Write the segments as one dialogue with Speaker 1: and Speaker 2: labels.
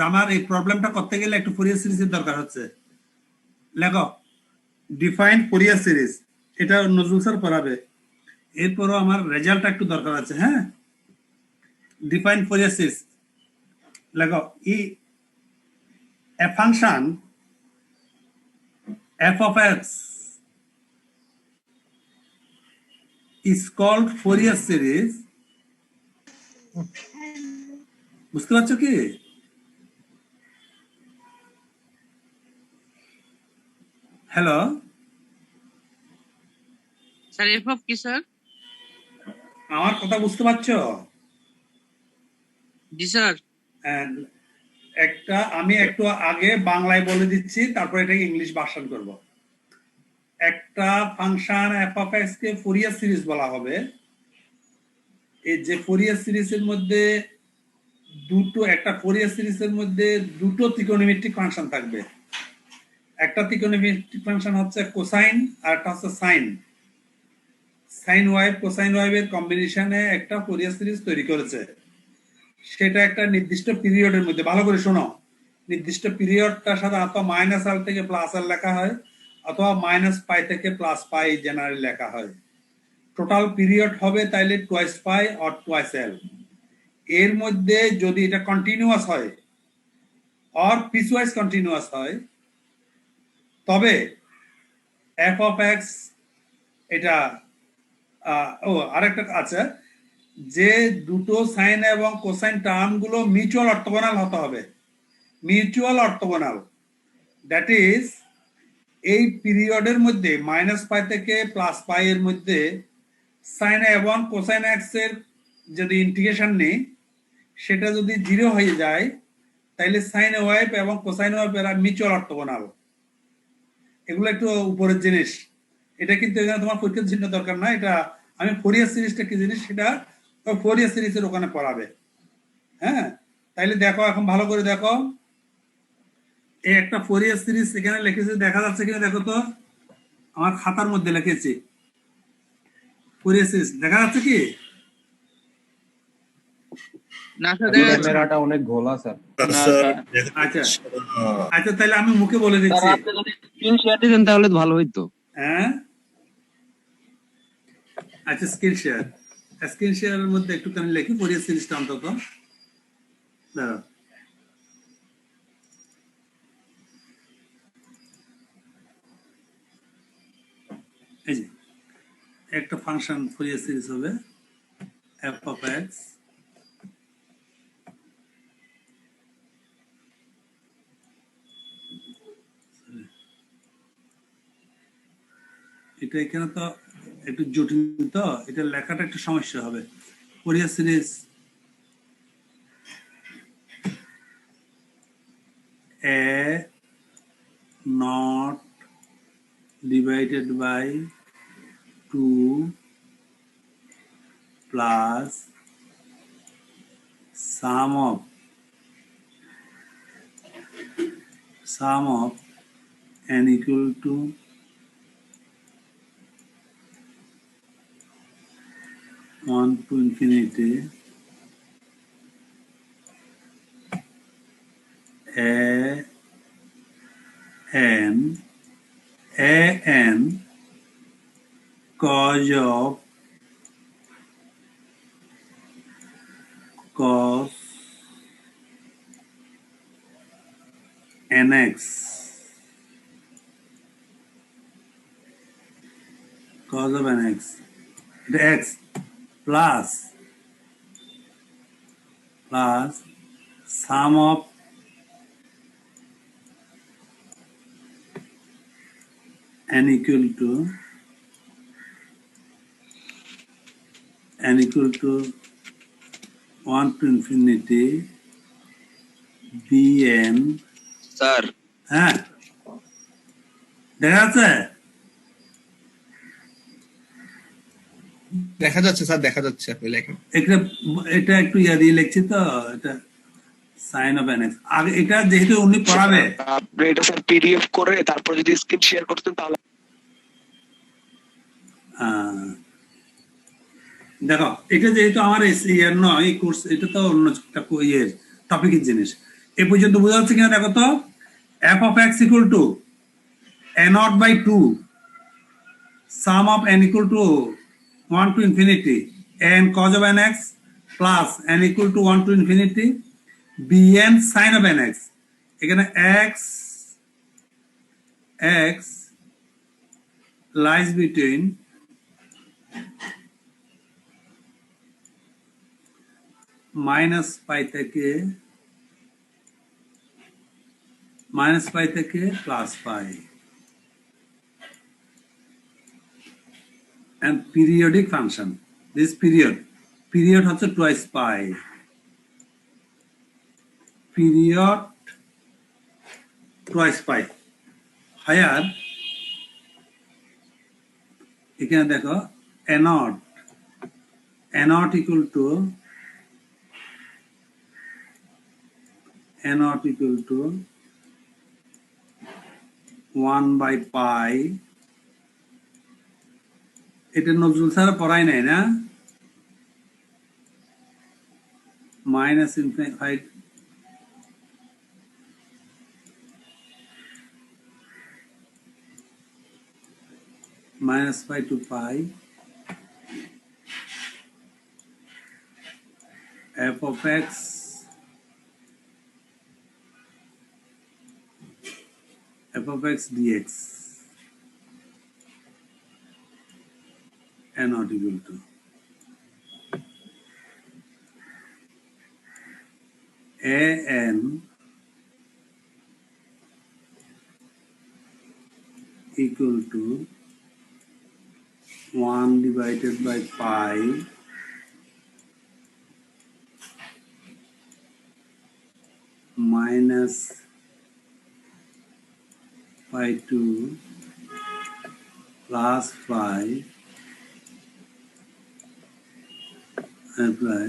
Speaker 1: আমার এই প্রবলেমটা করতে গেলে একটু ফুরিয়ার সিরিজের দরকার হচ্ছে। লেখো ডিফাইন ফুরিয়ার সিরিজ, এটা নজরুল স্যার পড়াবে। এরপরও আমার রেজাল্টটা একটু দরকার আছে। হ্যাঁ, ডিফাইন ফুরিয়ার সিরিজ লেখো a function f of x is called Fourier series। বুঝতে পারছো কি? হ্যালো
Speaker 2: স্যার এফ অফ কি স্যার?
Speaker 1: আমার কথা বুঝতে পারছো?
Speaker 2: জি স্যার।
Speaker 1: আমি একটু আগে বাংলায় বলে দিচ্ছি, তারপর এটাকে ইংলিশ ভার্সন করব। একটা function F of x K Fourier series বলা হবে। এই যে ফুরিয়ার সিরিজের মধ্যে একটা ফুরিয়ার সিরিজের মধ্যে দুটো ত্রিকোণমিতিক ফাংশন থাকবে। একটা ত্রিকোণমিতিক ফাংশন হচ্ছে কোসাইন আর একটা হচ্ছে সাইন। সাইন ওয়াইভ কোসাইন ওয়াইভের কম্বিনেশনে একটা ফুরিয়ার সিরিজ তৈরি করেছে। সেটা একটা নির্দিষ্ট পিরিয়ডের মধ্যে, ভালো করে শোনো, নির্দিষ্ট পিরিয়ডটা সাধারণত মাইনাস এল থেকে প্লাস এল লেখা হয়, অথবা মাইনাস পাই থেকে প্লাস পাই জেনারেলি লেখা হয়। টোটাল পিরিয়ড হবে তাইলে টোয়াইস পাই অর টোয়াইস এল। এর মধ্যে যদি এটা কন্টিনিউয়াস হয় অর পিসওয়াইজ কন্টিনিউয়াস হয়, তবে এফ অফ এক্স এটা আরেকটা আছে যে দুটো সাইন এবং কোসাইন টার্মগুলো মিউচুয়াল অর্থোগোনাল হতে হবে। মিউচুয়াল অর্থোগোনাল, দ্যাট ইজ এই পিরিয়ডের মধ্যে মাইনাস পাই থেকে প্লাস পাই এর মধ্যে সাইন এবং কোসাইন এক্স এর যদি ইন্টিগ্রেশন নেই, সেটা যদি 0 হয়ে যায়, তাহলে সাইন ওয়াইভ এবং কোসাইন ওয়াইভ এরা মিউচুয়াল অর্থোগোনাল। এগুলো একটু উপরের জিনিস, এটা কিন্তু এখানে তোমার পরীক্ষার চিহ্ন দরকার না। এটা আমি ফোরিয়ার সিরিজটা কি জিনিস সেটা ফোরিয়ার সিরিজের ওখানে পড়াবে। হ্যাঁ, তাইলে দেখো, এখন ভালো করে দেখো, এই একটা ফোরিয়ার সিরিজ এখানে লিখেছে, দেখা যাচ্ছে কিনা দেখো তো, আমার খাতার মধ্যে লিখেছি ফোরিয়ার সিরিজ, দেখা যাচ্ছে কি?
Speaker 2: না স্যার,
Speaker 3: ক্যামেরাটা অনেক ঘোলা স্যার।
Speaker 1: আচ্ছা আচ্ছা, তাহলে আমি মুখে বলে দিচ্ছি।
Speaker 2: আপনি যদি স্ক্রিন শেয়ার দিতেন তাহলে ভালো হইতো।
Speaker 1: হ্যাঁ, আচ্ছা, স্ক্রিন শেয়ারের মধ্যে একটুখানি লিখি ফোরিয়ার সিরিজটা অন্তত। দাঁড়াও, এই যে একটা ফাংশন ফোরিয়ার সিরিজ হবে এফ অফ এক্স এটা এখানে তো একটু জটিল, তো এটা লেখাটা একটু সমস্যা হবে। ফোরিয়ার সিরিজ এ not divided by 2 plus sum of n equal to one to infinity an cos of cos nx cos of nx, এটা x plus sum of n equal to 1 to infinity bn।
Speaker 2: Sir
Speaker 1: হ্যাঁ, দেখা যাচ্ছে?
Speaker 3: দেখা যাচ্ছে sir, দেখা যাচ্ছে আপনি লেখেন।
Speaker 1: এটা একটু ইয়া দিয়ে লিখছি তো, এটা সাইন অফ এন এক্স। আগে এটা যেহেতু উনি পড়াবে,
Speaker 4: আপনি এটা স্যার পিডিএফ করে তারপর যদি স্ক্রিন শেয়ার করতেন তাহলে।
Speaker 1: দেখো, এটা যেহেতু আমার ইয়ার নয় এই কোর্স, এটা তো অন্য একটা ইয়ের টপিকের জিনিস। এ পর্যন্ত বোঝা যাচ্ছে কিনা দেখো তো। f of x equal to n0 by 2 sum of n equal to 1 to infinity n cos of nx plus n equal to 1 to infinity bn sin of nx। এখানে x lies between minus pi থেকে plus pi and periodic function। this period হচ্ছে twice pi, period twice pi। higher এখানে দেখো n0 equal to 1 by pi। এটা Nazrul sir পড়াই নাই না? Minus infinity minus pi to pi f of x dx n not equal to an equal to 1 divided by pi minus pi 2 plus pi apply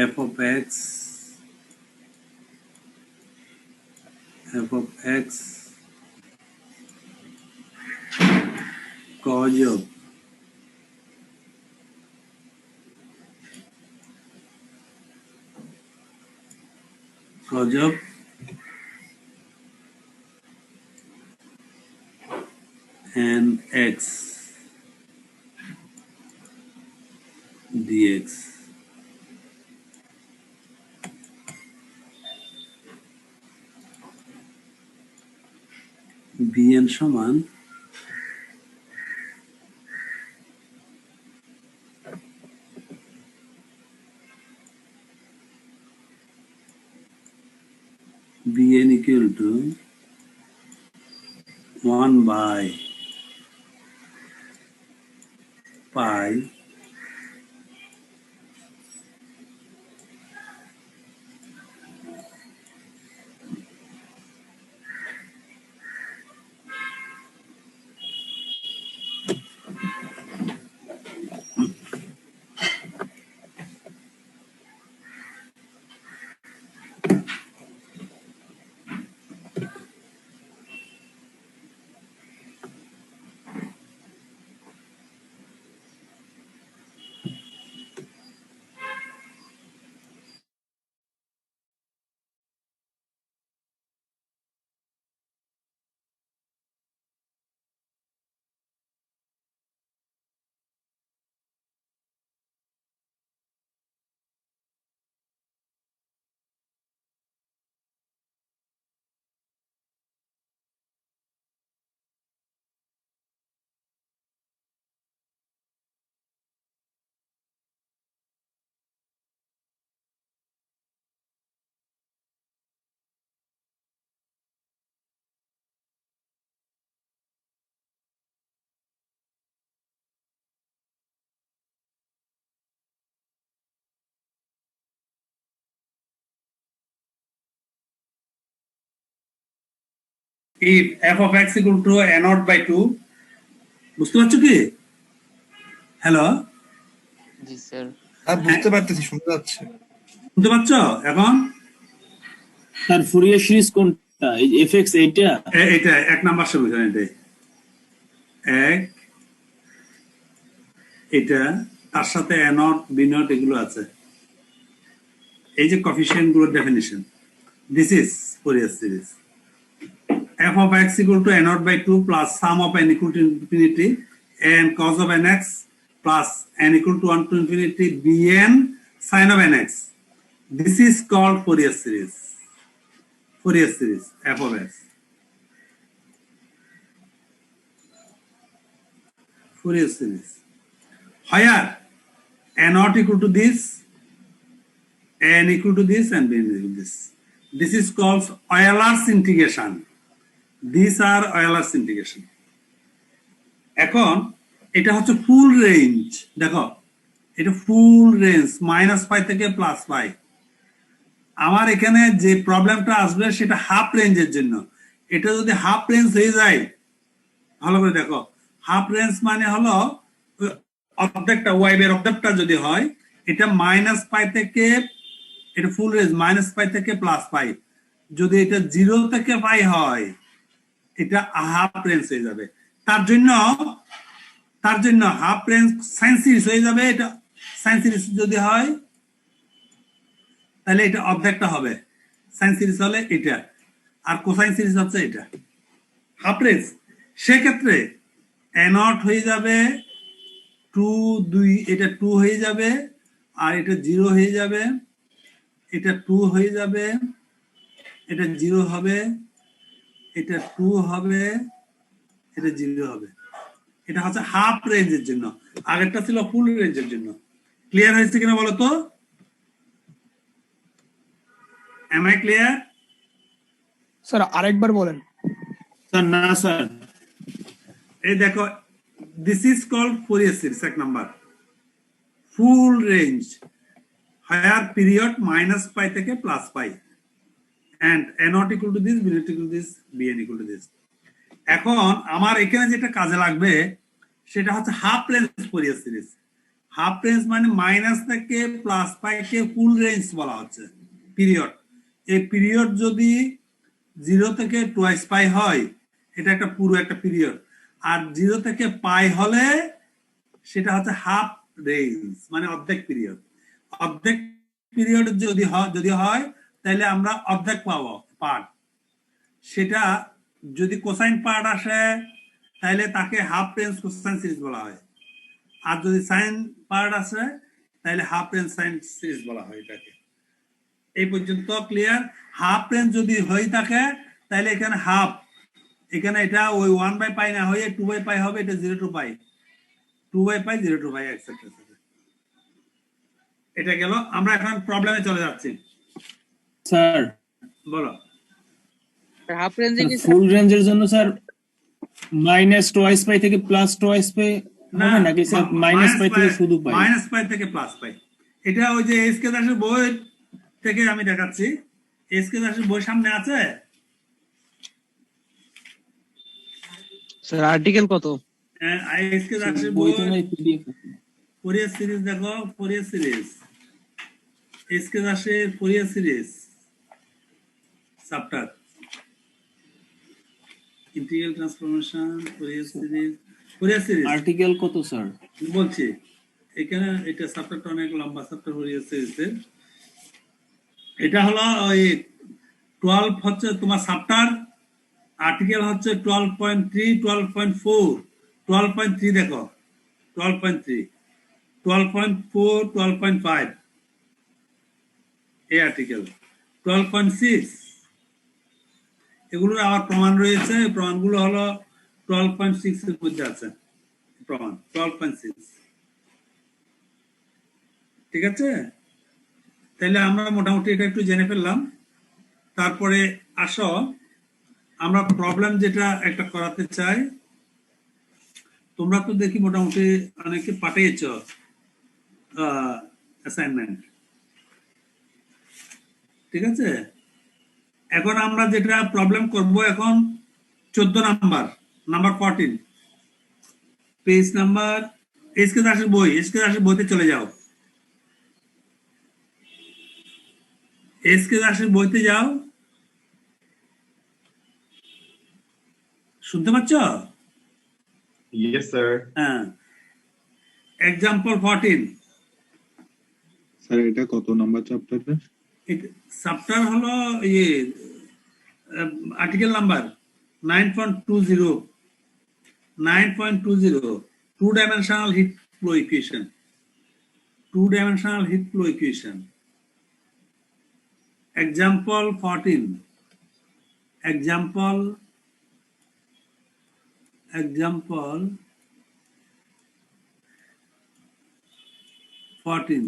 Speaker 1: f of x cos of and x dx bn সমান bn equal to 1 by pi if f of x equal to a naught by 2। বুঝতে পারছো কি? Hello,
Speaker 2: জি sir.
Speaker 3: বুঝতে পারতেছি, শুনতে যাচ্ছে।
Speaker 1: শুনতে পাচ্ছ এখন?
Speaker 5: স্যার ফুরিয়ার সিরিজ কোনটা? এই এফএক্স এইটা?
Speaker 1: এটা এক নাম্বার সমীকরণ। এটাই এক, এটা তার সাথে a naught b naught এগুলো আছে। এই যে কোএফিসিয়েন্ট গুলোর definition. This is Fourier series. F of x equal to n naught by 2 plus sum of n equal to infinity n cos of nx plus n equal to 1 to infinity bn sin of nx. This is called Fourier series. Fourier series f of x. Fourier series. Where n naught equal to this, n equal to this, and bn equal to this. This is called Euler's integration. These are Euler's integration. এখন এটা হচ্ছে full range, দেখো এটা full range minus pi থেকে plus পাই। আমার এখানে যে প্রবলেমটা আসবে সেটা হাফ রেঞ্জের জন্য। এটা যদি হাফ রেঞ্জ হয়ে যায়, ভালো করে দেখো, হাফ রেঞ্জ মানে হলো অর্ধেকটা, ওয়াইবের অর্ধেকটা যদি হয়, এটা মাইনাস পাই থেকে, এটা ফুল রেঞ্জ মাইনাস পাই থেকে প্লাস পাই। যদি এটা 0 থেকে পাই হয়, এটা হাফ রেঞ্জ হয়ে যাবে। তার জন্য হাফ রেঞ্জ সাইন সিরিজ হয়ে যাবে। এটা সাইন সিরিজ যদি হয় তাহলে এটা অর্ধেকটা হবে, সাইন সিরিজ হলে এটা, আর কোসাইন সিরিজ হচ্ছে এটা। হাফ রেঞ্জ সেক্ষেত্রে n0 হয়ে যাবে 2, 2, এটা 2 হয়ে যাবে, আর এটা 0 হয়ে যাবে, এটা 2 হয়ে যাবে, এটা 0 হবে, এটা 2 হবে, এটা 0 হবে। এটা হচ্ছে হাফ রেঞ্জের জন্য, আগেরটা ছিল ফুল রেঞ্জের জন্য। ক্লিয়ার হয়েছে কিনা বলো তো? M I clear?
Speaker 6: স্যার আরেকবার বলেন।
Speaker 5: স্যার না স্যার,
Speaker 1: এই দেখো, this is called Fourier series, এক number full range, higher period minus pi থেকে plus pi, and n not equal to this, b not equal to this, bn equal to this. এখন আমার এখানে যেটা কাজে লাগবে সেটা হচ্ছে half range Fourier series. Half range মানে মাইনাস থেকে প্লাস পাই কে ফুল রেঞ্জ বলা হচ্ছে পিরিয়ড। এই পিরিয়ড যদি 0 থেকে টুয়াইস পাই হয়, এটা একটা পুরো একটা পিরিয়ড। আর 0 থেকে পাই হলে সেটা হচ্ছে হাফ রেঞ্জ, মানে অর্ধেক পিরিয়ড। অর্ধেক পিরিয়ড যদি হয় তাহলে আমরা অর্ধেক পাবো পার্ট। সেটা যদি কোসাইন পার্ট আসে তাহলে তাকে হাফ রেঞ্জ কোসাইন সিরিজ বলা হয়, আর যদি সাইন পার্ট আসে তাহলে হাফ রেঞ্জ সাইন সিরিজ বলা হয় এটাকে। এই পর্যন্ত ক্লিয়ার? হাফ রেঞ্জ যদি হয়ে থাকে তাহলে এখানে হাফ, এখানে এটা ওই 1 বাই পাই না হয়ে 2 বাই পাই হবে, এটা 0 to pi, 2 by pi, 0 to pi, etcetera. এটা গেল। আমরা এখন প্রবলেমে চলে যাচ্ছি।
Speaker 5: স্যার
Speaker 1: বলো।
Speaker 2: হাফ রেঞ্জে কি
Speaker 5: ফুল রেঞ্জের জন্য স্যার মাইনাস টোয়াইস পাই থেকে প্লাস টোয়াইস পাই হবে নাকি স্যার মাইনাস পাই থেকে শুধু পাই?
Speaker 1: মাইনাস পাই থেকে প্লাস পাই। এটা ওই যে এসকে দাসের বই থেকে আমি দেখাচ্ছি। এসকে দাসের বই সামনে আছে?
Speaker 2: স্যার আর্টিকেল কত?
Speaker 1: এসকে দাসের
Speaker 5: বই
Speaker 1: বই
Speaker 5: তো নাই, পিডিএফ।
Speaker 1: Fourier সিরিজ দেখো, Fourier সিরিজ, এসকে দাসের Fourier series chapter integral transformation, Fourier series
Speaker 5: article কত স্যার?
Speaker 1: বলছি এখানে। এটা চ্যাপ্টারটা অনেক লম্বা চ্যাপ্টার Fourier সিরিজের। এটা হলো ওই 12 হচ্ছে তোমার চ্যাপ্টার, আর্টিকেল হচ্ছে 12.3, 12.4, 12.3 দেখো, 12.3, 12.4, 12.5 এই আর্টিকেল, 12.6 এগুলোর আবার প্রমাণ রয়েছে। প্রমাণগুলো হলো 12.6 এর মধ্যে আছে প্রমাণ, 12.6। ঠিক আছে? তাহলে আমরা মোটামুটি এটা একটু জেনে ফেললাম। তারপরে আসো আমরা প্রবলেম যেটা একটা করাতে চাই। তোমরা তো দেখি মোটামুটি অনেকে পাঠিয়েছ অ্যাসাইনমেন্ট, ঠিক আছে? এখন আমরা যেটা প্রবলেম করব এখন 14 number, number 14, page number, SK দাসের বই, এসকে দাসের বইতে চলে যাও। এসকে দাসের বইতে যাও, শুনতে পাচ্ছ?
Speaker 7: Yes, sir.
Speaker 1: হ্যাঁ, এক্সাম্পল 14।
Speaker 3: স্যার এটা কত নাম্বার চ্যাপ্টারে?
Speaker 1: চ্যাপ্টার হলো ইয়ে article number 9.20 two dimensional heat flow equation example 14 example 14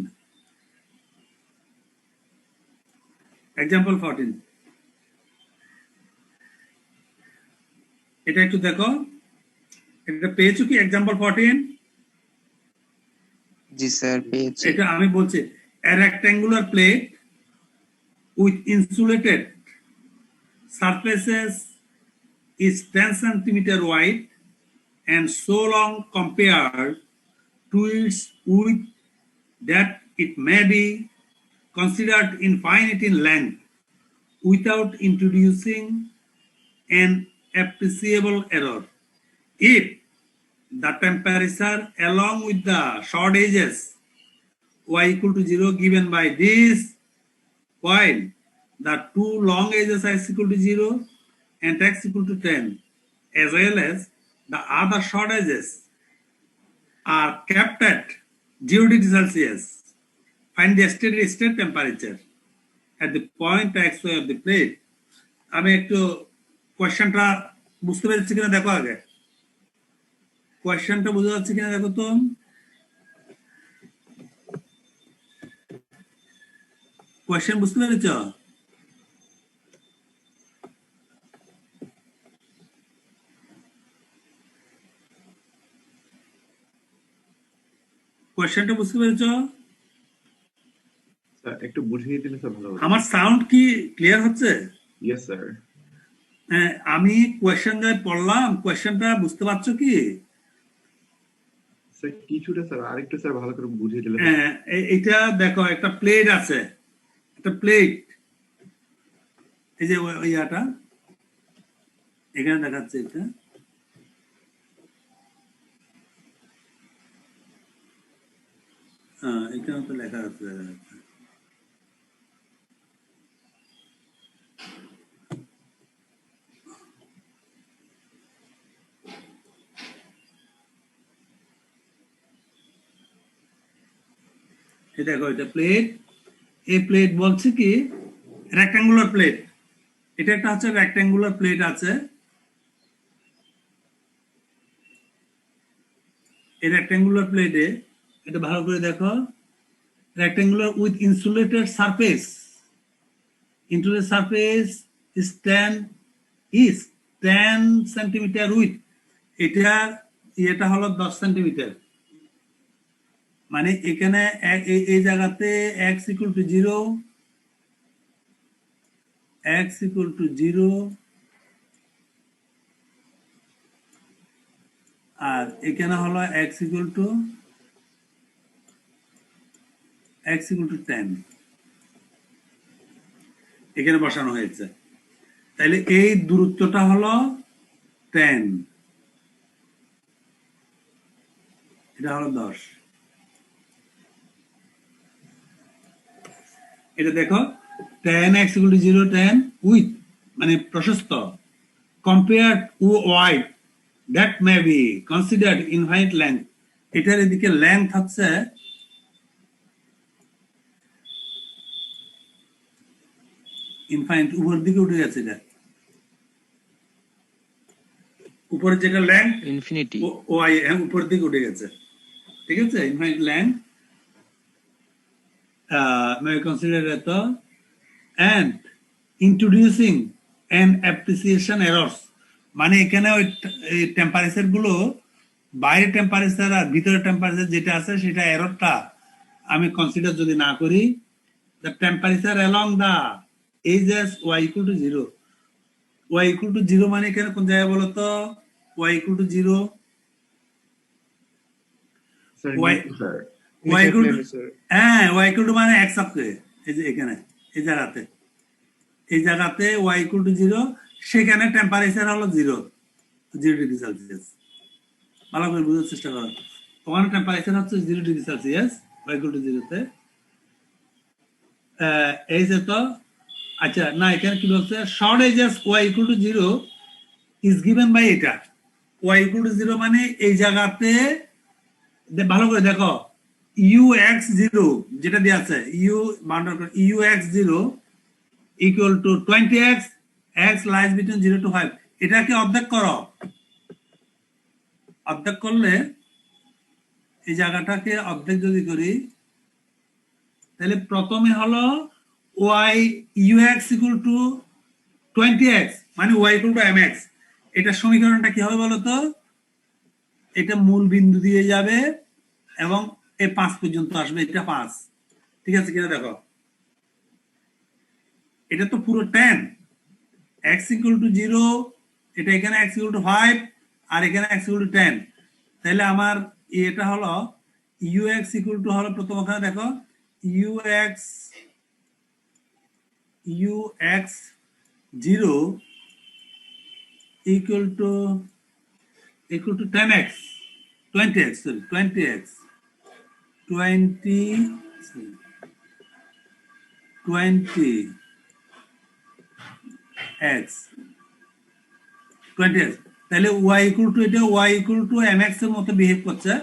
Speaker 1: এটা একটু দেখো, এটা পেয়েছো কি এক্সাম্পল 14?
Speaker 8: জি স্যার পেয়েছি।
Speaker 1: এটা আমি বলছি a rectangular plate with insulated surfaces is 10 centimeter wide and so long compared to its width that it may be considered infinite in length without introducing an appreciable error. If the temperature along with the short edges y equal to 0 given by this, while the two long edges x equal to 0 and x equal to 10, as well as the other short edges are kept at 0 degree Celsius. Find the steady state temperature at the point xy of the plate. আমি একটু কোয়েশ্চেনটা বুঝতে পেরেছি কিনা দেখো আগে, কোয়েশ্চেনটা বুঝতে পারছি কিনা দেখো তো। কোয়েশ্চেন বুঝতে পেরেছ? কোয়েশ্চেনটা বুঝতে পেরেছ?
Speaker 7: স্যার একটু বুঝিয়ে দিলে স্যার ভালো হতো।
Speaker 1: আমার সাউন্ড কি ক্লিয়ার হচ্ছে?
Speaker 7: Yes sir.
Speaker 1: আমি কোয়েশ্চেন যা পড়লাম, কোয়েশ্চেনটা বুঝতে পারছো কি?
Speaker 7: স্যার কিছুটা স্যার, আরেকটু স্যার ভালো করে বুঝিয়ে দিলে।
Speaker 1: এটা দেখো, একটা প্লেট আছে, একটা প্লেট, এই যে ইয়াটা এখানে দেখাচ্ছে, এটা এখানে তো লেখা আছে। দেখো এটা প্লেট, এই প্লেট বলছে কি রেক্ট্যাঙ্গুলার প্লেট, এটা একটা হচ্ছে রেক্ট্যাঙ্গুলার প্লেট আছে। এই রেক্ট্যাঙ্গুলার প্লেটে এটা ভালো করে দেখো, rectangular with insulated surface, insulated surface is 10 centimetre with, এটা হলো 10 সেন্টিমিটার। মানে এখানে এই জায়গাতে x equal to 0, আর এখানে হলো x equal to 10 এখানে বসানো হয়েছে। তাহলে এই দূরত্বটা হলো 10, এটা হলো 10। এটা দেখো 10 x equal to 0, 10 with মানে প্রশস্ত, compared to wide that may be considered infinite length, এটার এদিকে লেন্থ হচ্ছে ইনফাইনাইট, উপরের দিকে উঠে গেছে, এটা উপরের যেটা লেন্থ
Speaker 8: ইনফিনিটি,
Speaker 1: ওয়াই উপরের দিকে উঠে গেছে, ঠিক আছে, infinite length may be considered at the and introducing an appreciation errors, মানে এখানে ওই টেম্পারেচার গুলো, বাইরের টেম্পারেচার আর ভিতরের টেম্পারেচার যেটা আছে সেটা এররটা আমি কনসিডার যদি না করি, the temperature along the edges y equal to 0, y equal to 0 মানে এখানে কোন জায়গায় বলো তো, y equal to 0,
Speaker 7: sir
Speaker 1: y
Speaker 7: sir
Speaker 1: y equal to y equal to মানে x অক্ষে, এই যে এখানে এই জায়গাতে y equal to 0, সেখানে টেম্পারেচার হলো 0 ডিগ্রি সেলসিয়াস। ভালো করে বোঝার চেষ্টা করো, ওখানে টেম্পারেচার হচ্ছে 0 degree Celsius, y equal to 0 তে। এই যে তো আচ্ছা না এখানে কি বলছে short edges y equal to 0 is given by এটা ওয়াই ইকুয়াল টু 0 মানে এই জায়গাতে ভালো করে দেখো ইউ এক্স 0 যেটা দেওয়া আছে u x 0 equal to 20x x lies between 0 to 5 এটাকে অর্ধেক করো অর্ধেক করলে এই জায়গাটাকে অর্ধেক যদি করি তাহলে প্রথমে হলো y ux equal to 20x মানে y ইকুয়াল টু mx এটা সমীকরণটা কি হবে বলো তো এটা মূল বিন্দু দিয়ে যাবে এবং এই 5 পর্যন্ত আসবে এটা 5 ঠিক আছে কিনা দেখো এটা তো পুরো 10 x ইকুয়াল টু 0 এটা এখানে x ইকুয়াল টু 5 আর এখানে x ইকুয়াল টু 10 তাহলে আমার এটা হলো ux ইকুয়াল টু হলো প্রথম ওখানে দেখো ux 0 equal to 10x 20x sorry 20x 20x তাহলে y equal to এটা y equal to mx এর মতো বিহেভ করছে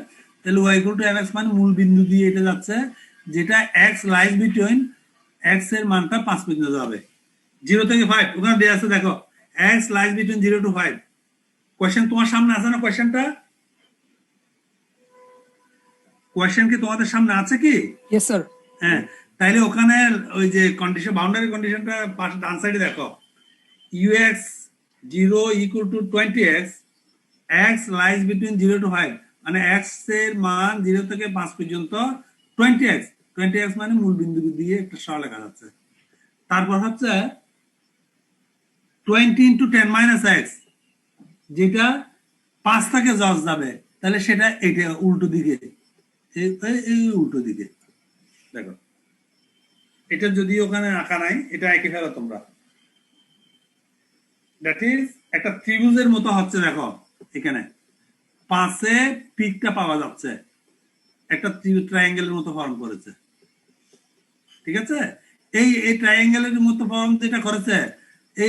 Speaker 1: তাহলে y equal to mx মানে মূল বিন্দু দিয়ে এটা যাচ্ছে যেটা x লাইজ বিটুইন x এর মানটা 5 পর্যন্ত যাবে 0 থেকে 5 ওখানে দেয়া আছে দেখো x lies between 0 to 5 question তোমার সামনে আছে না কোশ্চেনটা কোশ্চেন কি তোমাদের সামনে আছে কি
Speaker 6: ইয়েস স্যার
Speaker 1: হ্যাঁ তাইলে ওখানে ওই যে কন্ডিশন বাউন্ডারি কন্ডিশনটা পাশে ডান সাইডে দেখো ux 0 equal to 20x x lies between 0 to 5 মানে x এর মান 0 থেকে 5 পর্যন্ত 20x মানে মূল বিন্দু দিয়ে একটা সরল লেখা যাচ্ছে তারপর হচ্ছে 20 into 10 minus x যেটা 5 থেকে জজ যাবে তাহলে সেটা এটা উল্টো দিকে এই উল্টো দিকে দেখো এটা যদি ওখানে আঁকা নাই এটা এঁকে ফেলো তোমরা দ্যাট ইজ একটা ত্রিভুজের মতো হচ্ছে দেখো এখানে পাশে পিকটা পাওয়া যাচ্ছে একটা ট্রায়াঙ্গেলের মতো ফর্ম করেছে ঠিক আছে এই ট্রায়াঙ্গেলের মতো ফর্ম যেটা করেছে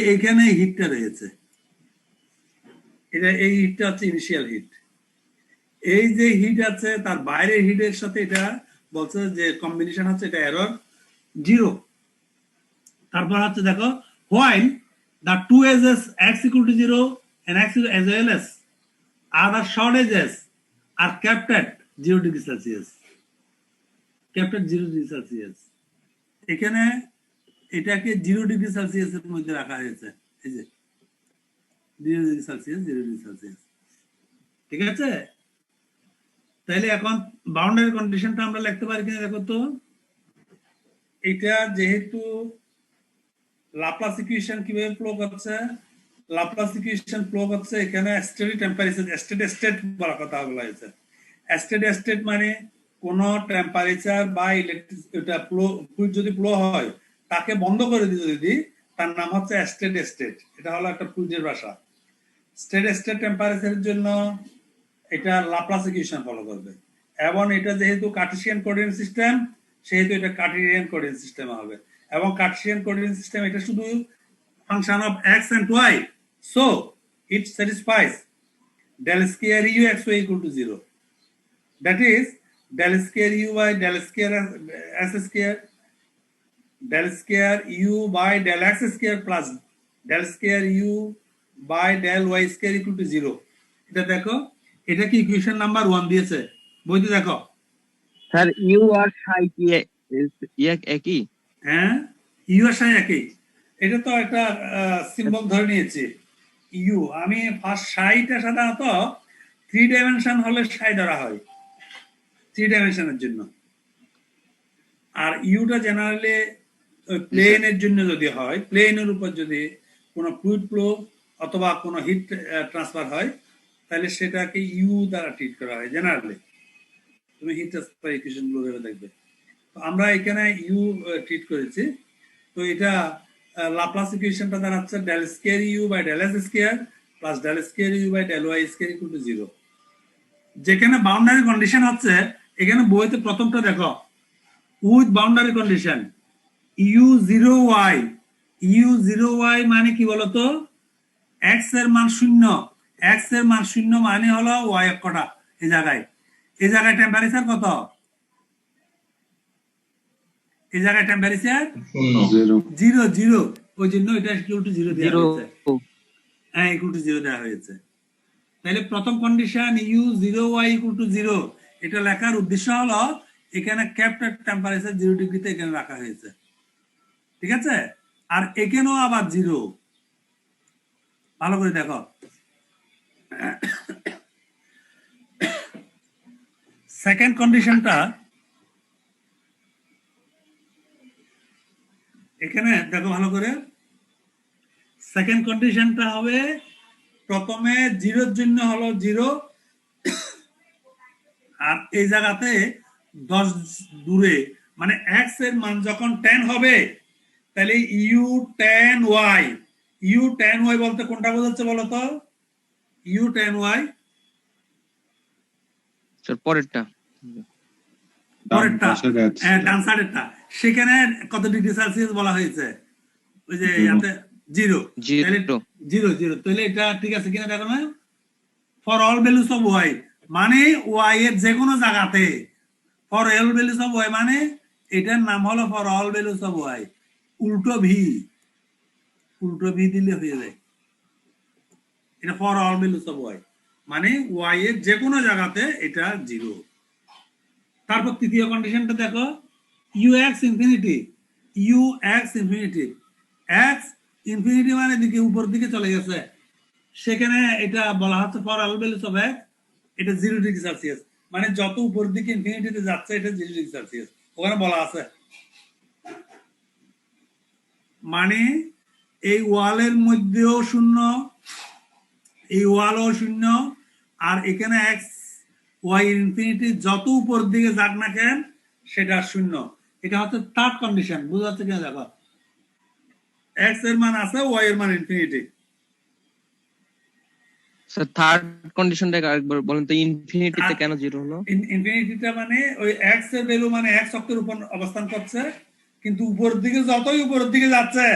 Speaker 1: এইখানে হিটটা রয়েছে এটা এই হিটটা হচ্ছে ইনিশিয়াল হিট এই যে হিট আছে তার বাইরের হিটের সাথে এটা বলছে যে কম্বিনেশন হচ্ছে এটা এরর 0 তারপর হচ্ছে দেখো while the two edges x equal to 0 and x as well as other short edges are kept at 0 degree Celsius kept at 0 degree Celsius এখানে এটাকে 0 ডিগ্রি সেলসিয়াসের মধ্যে রাখা হয়েছে এই যে 0 ডিগ্রি সেলসিয়াস 0 ডিগ্রি সেলসিয়াস ঠিক আছে তাহলে এখন বাউন্ডারি কন্ডিশনটা আমরা লিখতে পারি কিনা দেখো তো এটা যেহেতু লাপ্লাস ইকুয়েশন কিভাবে ফ্লো করছে লাপ্লাস ইকুয়েশন ফ্লো করছে এখানে স্টেডি টেম্পারেচার স্টেট বলা কথা বলা হয়েছে স্টেট মানে কোন টেম্পারেচার বা ইলেকট্রিক ফ্লুইড যদি ফ্লো হয় তাকে বন্ধ করে দিতে যদি তার নাম হচ্ছে স্টেট এটা হলো একটা ফ্লুইডের ভাষা স্টেট টেম্পারেচারের জন্য এটা লাপ্লাস ইকুয়েশন ফলো করবে এবং এটা যেহেতু কার্টেসিয়ান কোঅর্ডিনেট সিস্টেম সেহেতু এটা কার্টেসিয়ান কোঅর্ডিনেট সিস্টেম হবে এবং কার্টেসিয়ান কোঅর্ডিনেট সিস্টেম এটা শুধু function of x and y so it satisfies del square u x y equal to 0 that is del square u by del square s square del square u by del x square plus del square u by del y square equal to 0 এটা দেখো এটা কি equation number 1 দিয়েছে বইতে দেখো
Speaker 2: sir you আর সাই কি একই
Speaker 1: হ্যাঁ ইউ আর সাই একই এটা তো একটা সিম্বল ধরে নিয়েছি ইউ আমি ফার্স্ট সাইটা সাধারণত 3 ডাইমেনশন হলে সাই ধরা হয় 3 ডাইমেনশনের জন্য আর ইউটা জেনারেলি প্লেনের জন্য যদি হয় প্লেনের উপর যদি কোনো ফ্লুইড ফ্লো অথবা কোনো হিট ট্রান্সফার হয় তাহলে সেটাকে ইউ দ্বারা ট্রিট করা হয় জেনারেলি তুমি হিট ট্রান্সফার ইকুয়েশন গুলো ভেবে দেখবে তো আমরা এখানে ইউ ট্রিট করেছি তো এটা লাপ্লাস ইকুয়েশনটা দাঁড়াচ্ছে del square u by del s square plus del square u by del y square equal to 0 যেখানে বাউন্ডারি কন্ডিশন হচ্ছে এখানে বইতে প্রথমটা দেখো with boundary condition u0y, u0y মানে কি বলতো? x এর মান 0, x এর মান 0 মানে হলো y অক্ষটা এই জায়গায় টেম্পারেচার কত? এই জায়গায় টেম্পারেচার 0 ওই জন্য এটা ইকুয়াল টু 0 দেওয়া
Speaker 2: 0
Speaker 1: হয়েছে। হ্যাঁ, ইকুয়াল টু 0 দেওয়া হয়েছে। তাহলে প্রথম কন্ডিশন u0y ইকুয়াল টু 0, এটা লেখার উদ্দেশ্য হলো এখানে ক্যাপ্টার টেম্পারেচার 0 ডিগ্রিতে এখানে রাখা হয়েছে, ঠিক আছে? আর এখানেও আবার 0, ভালো করে দেখো। সেকেন্ড কন্ডিশনটা এখানে দেখো ভালো করে। সেকেন্ড কন্ডিশনটা হবে প্রথমে 0 এর জন্য হলো 0, আর এই জায়গাতে 10 দূরে, মানে x এর মান যখন 10 হবে তাহলে u10y বলতে কোনটা বোঝাচ্ছে বলো তো? u10y
Speaker 2: স্যার পরেরটা
Speaker 1: হ্যাঁ, ডান সাইডেরটা। সেখানে কত ডিগ্রি সেলসিয়াস বলা হয়েছে? ওই যে ইয়াতে 0, তাহলে 0 তাহলে এটা ঠিক আছে কিনা দেখো না? For all values of y মানে y এর যে কোনো জায়গাতে, for all values of y মানে এটার নাম হলো for all values of y, উল্টো ভি দিলে হয়ে যায়। এটা for all values of y মানে y এর যে কোনো জায়গাতে এটা 0। তারপর তৃতীয় কন্ডিশনটা দেখো, ux ইনফিনিটি, x ইনফিনিটি মানে দিকে উপর দিকে চলে গেছে, সেখানে এটা বলা হচ্ছে for all values of x, এটা 0 ডিগ্রি সেলসিয়াস, মানে যত উপর দিকে ইনফিনিটিতে যাচ্ছে এটা 0 ডিগ্রি সেলসিয়াস ওখানে বলা আছে। মানে এই ওয়ালের মধ্যেও 0, এই ওয়ালও 0, আর এখানে x y ইনফিনিটি যত উপর দিকে যাক না কেন সেটা 0। এটা হচ্ছে থার্ড কন্ডিশন, বুঝা যাচ্ছে কিনা দেখো। x এর মান আছে, y এর মান ইনফিনিটি।
Speaker 2: স্যার থার্ড কন্ডিশনটা আরেকবার বলেন তো, ইনফিনিটিতে কেন 0 হলো?
Speaker 1: ইনফিনিটিটা মানে ওই x এর ভ্যালু মানে x অক্ষের উপর অবস্থান করছে, কিন্তু উপরের দিকে যতই উপরের দিকে যাচ্ছে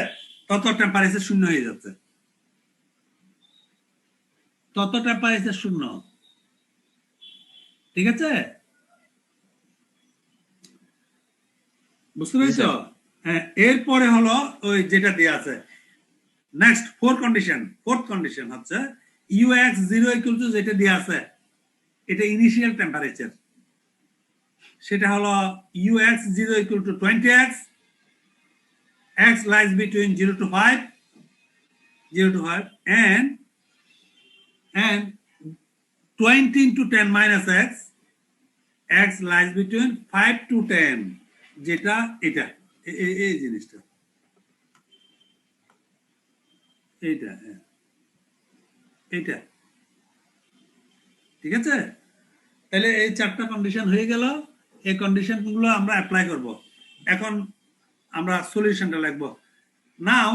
Speaker 1: তত টেম্পারেচার 0 হয়ে যাচ্ছে, তত টেম্পারেচার 0, ঠিক আছে? বুঝতে পেরেছো? হ্যাঁ, এরপরে হলো ওই যেটা দেয়া আছে নেক্সট ফোর্থ কন্ডিশন হচ্ছে ux0 ইকুয়াল টু যেটা দেয়া আছে এটা ইনিশিয়াল টেম্পারেচার, সেটা হলো ux0 equal to 20x, x lies between 0 to 5 and 20 into 10 minus x lies between 5 to 10, যেটা এটা এই জিনিসটা এইটা, এইটা, ঠিক আছে? তাহলে এই চারটা কন্ডিশন হয়ে গেল। এই কন্ডিশন গুলো আমরা অ্যাপ্লাই করব। এখন আমরা সলিউশনটা লিখবো। নাও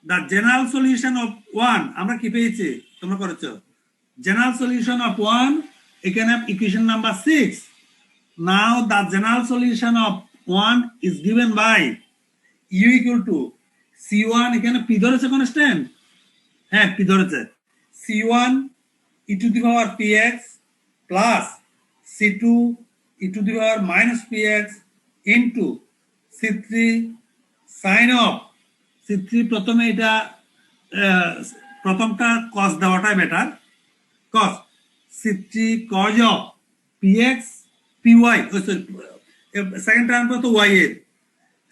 Speaker 1: দ্য জেনারেল সলিউশন অফ 1 আমরা কি পেয়েছি? তোমরা করেছো জেনারেল সলিউশন অফ 1, এখানে equation number 6। Now the general solution of 1 is given by u equal to c1, এখানে p ধরেছে কনস্ট্যান্ট, হ্যাঁ p ধরেছে, c1 e to the power px plus c2 e to the power minus px into c3 sin of c3, প্রথমে এটা প্রথমটা cos দেওয়াটাই better, cos c3 cos of px py, second term তো y এর,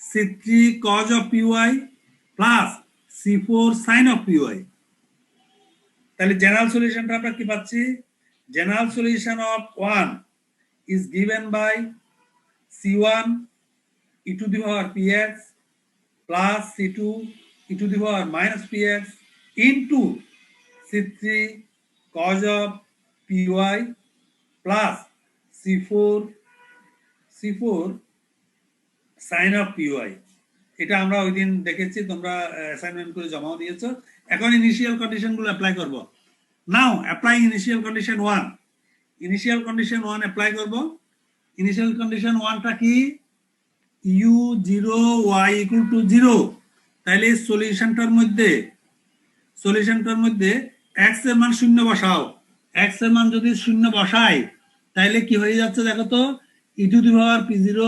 Speaker 1: c3 cos of py plus c4 sin of py। তাহলে general সলিউশনটা আমরা কি পাচ্ছি? General solution of 1 is given by c1 e to the power px plus c2 e to the power minus px into c3 cos of py plus c4 sin of py। এটা আমরা ওই দিন দেখেছি, তোমরা অ্যাসাইনমেন্ট করে জমাও দিয়েছো। এখন initial condition গুলো অ্যাপ্লাই করব। Now apply initial condition 1। Initial condition 1 apply করব। ইনিশিয়াল কন্ডিশন 1টা কি? U zero y equal to zero, তাহলে সলিউশনটার মধ্যে এক্স এর মান শূন্য বসাও। এক্স এর মান যদি শূন্য বসাই তাহলে কি হয়ে যাচ্ছে দেখো তো, e to the power p zero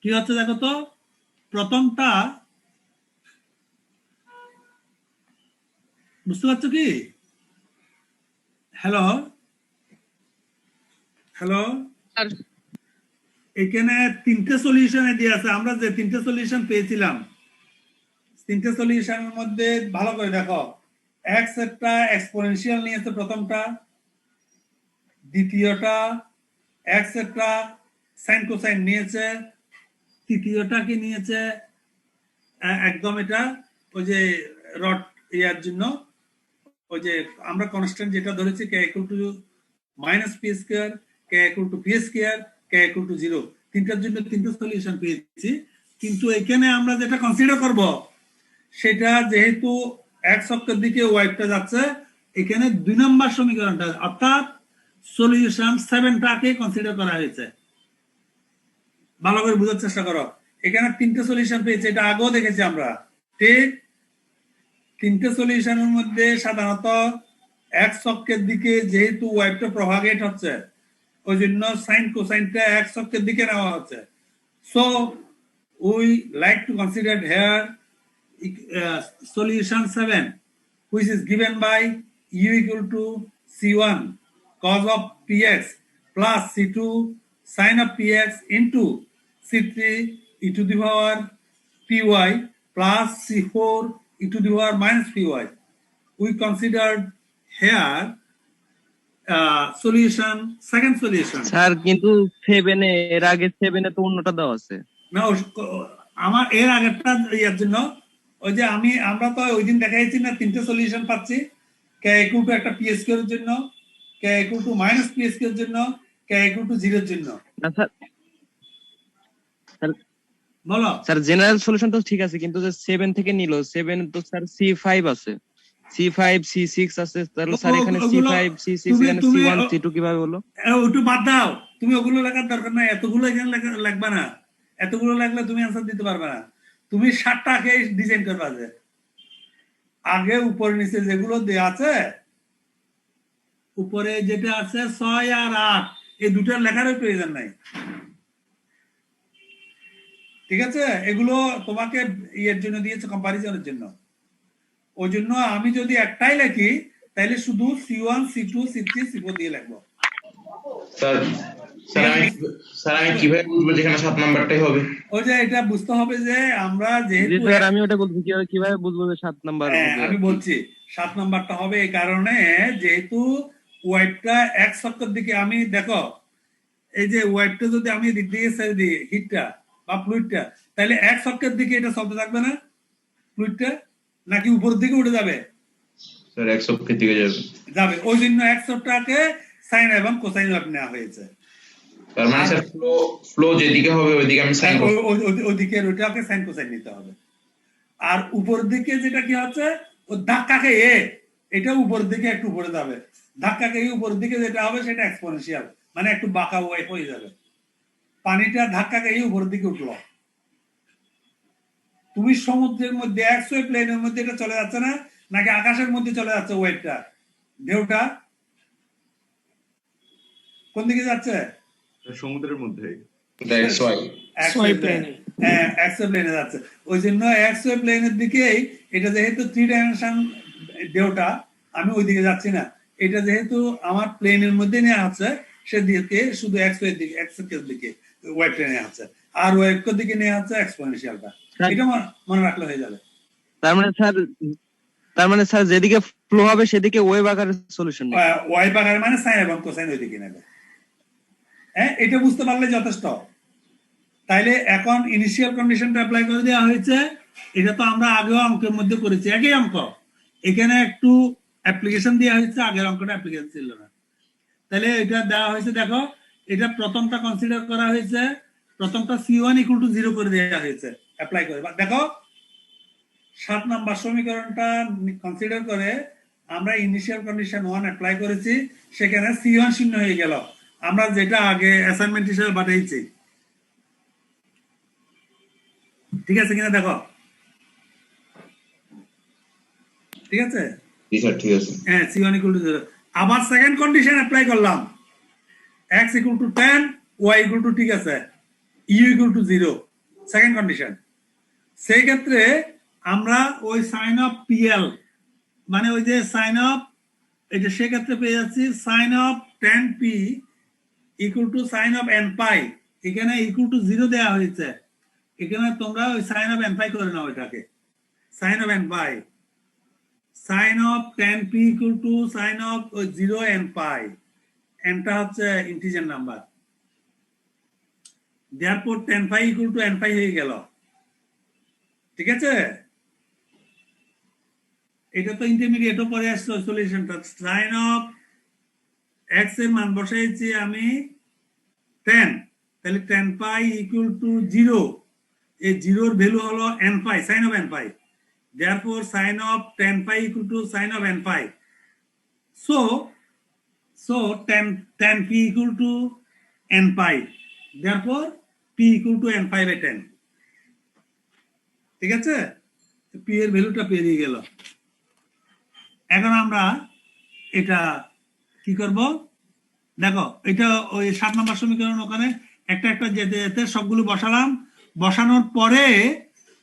Speaker 1: কি হচ্ছে দেখো তো, প্রথমটা বুঝতে পারছো কি? হ্যালো হ্যালো,
Speaker 2: স্যার
Speaker 1: এখানে তিনটে সলিউশন দিয়ে আছে। আমরা যে তিনটে সলিউশন পেয়েছিলাম, তিনটে সলিউশনের মধ্যে ভালো করে দেখো, এক্স একটা এক্সপোনেনশিয়াল নিয়েছে প্রথমটা, দ্বিতীয়টা এক্স একটা সাইন কোসাইন নিয়েছে, তৃতীয়টা কি নিয়েছে একদম এটা ওই যে রড ইয়ার জন্য ওই যে আমরা কনস্ট্যান্ট যেটা ধরেছি k equal to minus p square, k equal to p square, k equal to zero. তিনটার জন্য তিনটা সলিউশন পেয়েছি। কিন্তু এখানে আমরা যেটা কনসিডার করব সেটা যেহেতু এক্স অক্ষের দিকে ওয়াইটা যাচ্ছে, এখানে 2 নম্বর সমীকরণটা অর্থাৎ সলিউশন 7টাকে কনসিডার করা হয়েছে। ভালো করে বোঝার চেষ্টা করো, এখানে তিনটে সলিউশন পেয়েছে, এটা আগেও দেখেছি আমরা। ঠিক তিনটে সলিউশনের মধ্যে সাধারণত এক্স অক্ষের দিকে যেহেতু ওয়েভটা প্রভাগেট হচ্ছে, ওই জন্য সাইন কোসাইনটা এক্স অক্ষের দিকে নেওয়া হচ্ছে। So we like to consider here solution 7, which is given by u equal to c1 cos of px plus c2 sin of px into c3 e to the power py plus c4 e to the power minus py. We considered here solution, second solution.
Speaker 2: Sir কিন্তু 7 এর আগে 7 তো অন্যটা দেওয়া আছে।
Speaker 1: না আমার এর আগেরটা ইয়ার জন্য ওই যে আমরা তো ওই দিন দেখাইছি না তিনটে সলিউশন পাচ্ছি, কে ইকুয়াল টু একটা পি স্কয়ার এর জন্য, k equal to minus p square এর জন্য, কে ইকুয়াল টু 0 এর জন্য।
Speaker 2: না স্যার,
Speaker 1: বলো
Speaker 2: স্যার জেনারেল সলিউশন তো ঠিক আছে, কিন্তু যে 7 থেকে নিল 7 তো স্যার C5 আছে, C5 C6 আছে, তাহলে স্যার এখানে C5 C6 এখানে C1 C2 কিভাবে হলো?
Speaker 1: ওটু বাদ দাও, তুমি ওগুলো লেখার দরকার নাই, এতগুলো এখানে লাগবে না। এতগুলো লাগলে তুমি आंसर দিতে পারবে না। তুমি 7টাকে ডিজাইন করবা, যে আগে উপর নিচে যেগুলো দেয়া আছে, উপরে যেটা আছে 6 আর 8 এই দুটার লেখারও প্রয়োজন নাই। ঠিক আছে, এগুলো তোমাকে এর জন্য দিয়েছে কম্পারিজনের জন্য। ওই জন্য আমি যদি একটাই লিখি তাহলে শুধু C1 C2 C3 C4 দিয়ে লিখবো।
Speaker 8: স্যার আমি কিভাবে বুঝবো যেখানে 7 নাম্বারটাই হবে?
Speaker 1: ওই যে এটা বুঝতে হবে যে আমরা যেহেতু
Speaker 2: স্যার আমি ওটা বলছি কিভাবে বুঝবো যে 7 নাম্বার হবে।
Speaker 1: আমি বলছি 7 নাম্বারটা হবে এই কারণে যেহেতু ওয়েভটা এক্স অক্ষের দিকে, আমি দেখো এই যে ওয়েভটা যদি আমি দিক দিয়ে ছেড়ে দিই হিটটা বা ফ্লুইডটা, তাহলে এক্স অক্ষের দিকে এটা চলতে থাকবে না ফ্লুইডটা, নাকি উপরের দিকে উঠে যাবে?
Speaker 8: স্যার এক্স অক্ষের দিকে
Speaker 1: যাবে। ওই জন্য এক্স অক্ষটাকে সাইন এবং কোসাইন ওয়েভ নেওয়া হয়েছে।
Speaker 8: তার মানে স্যার ফ্লো যেদিকে হবে ওইদিকে আমি সাইন
Speaker 1: ওইদিকে ওইটাকে সাইন কোসাইন নিতে হবে। আর উপরের দিকে যেটা কি হচ্ছে, ও ধাক্কা খেয়ে এটা উপরের দিকে একটু উপরে যাবে, ধাক্কা খেয়ে উপরের দিকে যেটা হবে সেটা এক্সপোনেনশিয়াল, মানে একটু বাঁকা ওয়েভ হয়ে যাবে। পানিটা ধাক্কা খেয়ে উপরের দিকে উঠলো, তুমি সমুদ্রের মধ্যে এক্স ওয়েভ প্লেনের মধ্যে এটা চলে যাচ্ছে না, নাকি আকাশের মধ্যে চলে যাচ্ছে ওয়েভটা, ঢেউটা কোন দিকে যাচ্ছে?
Speaker 7: সমুদ্রের মধ্যে।
Speaker 8: দ্যাটস ওয়াই
Speaker 1: এক্স ওয়েভ প্লেনে যাচ্ছে। ওই জন্য এক্স ওয়েভ প্লেনের দিকেই এটা, যেহেতু 3 ডাইমেনশন ঢেউটা, আমি ওই দিকে যাচ্ছি না, এটা যেহেতু আমার প্লেনের মধ্যে নেওয়া হচ্ছে সেদিকে শুধু এক্স ওয়েভ দিকে, এক্স এর দিকে ওয়েভটা নেওয়া হচ্ছে, আর ওয়েভ এর দিকে নেওয়া হচ্ছে এক্সপোনেনশিয়ালটা। এটা মনে রাখলে হয়ে যাবে।
Speaker 2: তার মানে স্যার যেদিকে ফ্লো হবে সেদিকে ওয়েভ আকারের সলিউশন নেই,
Speaker 1: ওয়েভ আকার মানে সাইন এবং কোসাইন ওই দিকে নেবে। হ্যাঁ, এটা বুঝতে পারলে যথেষ্ট। তাইলে এখন ইনিশিয়াল কন্ডিশনটা অ্যাপ্লাই করে দেওয়া হয়েছে। এটা তো আমরা আগেও অঙ্কের মধ্যে করেছি, একই অঙ্ক, এখানে একটু অ্যাপ্লিকেশন দেওয়া হয়েছে, আগের অঙ্কটা অ্যাপ্লিকেশন ছিল না। তাহলে এটা দেওয়া হয়েছে, দেখো এটা প্রথমটা কনসিডার করা হয়েছে, প্রথমটা C1 ইকুয়াল টু 0 করে দেওয়া হয়েছে অ্যাপ্লাই করে। দেখো 7 নাম্বার সমীকরণটা কনসিডার করে আমরা ইনিশিয়াল কন্ডিশন 1 অ্যাপ্লাই করেছি, সেখানে C1 শূন্য হয়ে গেল, আমরা যেটা আগে অ্যাসাইনমেন্ট হিসেবে পাঠিয়েছি। ঠিক আছে কিনা দেখো, ঠিক আছে?
Speaker 8: জি স্যার ঠিক আছে।
Speaker 1: হ্যাঁ, c1 equal to 0। আবার সেকেন্ড কন্ডিশন অ্যাপ্লাই করলাম, x equal to 10, y equal to, ঠিক আছে, u equal to 0, second condition. সেই ক্ষেত্রে আমরা ওই সাইন অফ পিএল, মানে ওই যে সাইন অফ, এটা সেক্ষেত্রে পেয়ে যাচ্ছি sine of 10p equal to sine of n pi. এখানে ইকুয়াল টু 0 দেওয়া হয়েছে, এখানে তোমরা ওই সাইন অফ n পাই করে নাও, এটাকে sine of n pi, sine of 10p equal to sine of 0 n pi, nটা হচ্ছে integer number, therefore 10 pi equal to n pi হয়ে গেল, ঠিক আছে? এটা তো ইন্টারমিডিয়েটও পরে আসছে সলিউশনটা। সাইন অফ x এর মান বসাইছি আমি 10, তাহলে 10 পাই ইকুয়াল টু 0, এই 0 এর ভ্যালু হলো n pi, sine of n pi, therefore sine of 10 pi equal two sine of n pi. So 10p equal to n pi, therefore p equal to n pi by 10, ঠিক আছে? p এর ভ্যালুটা পেরিয়ে গেল। এখন আমরা এটা কি করব দেখো, এটা ওই 7 নম্বর সমীকরণ, ওখানে একটা একটা যেতে যেতে সবগুলো বসালাম, বসানোর পরে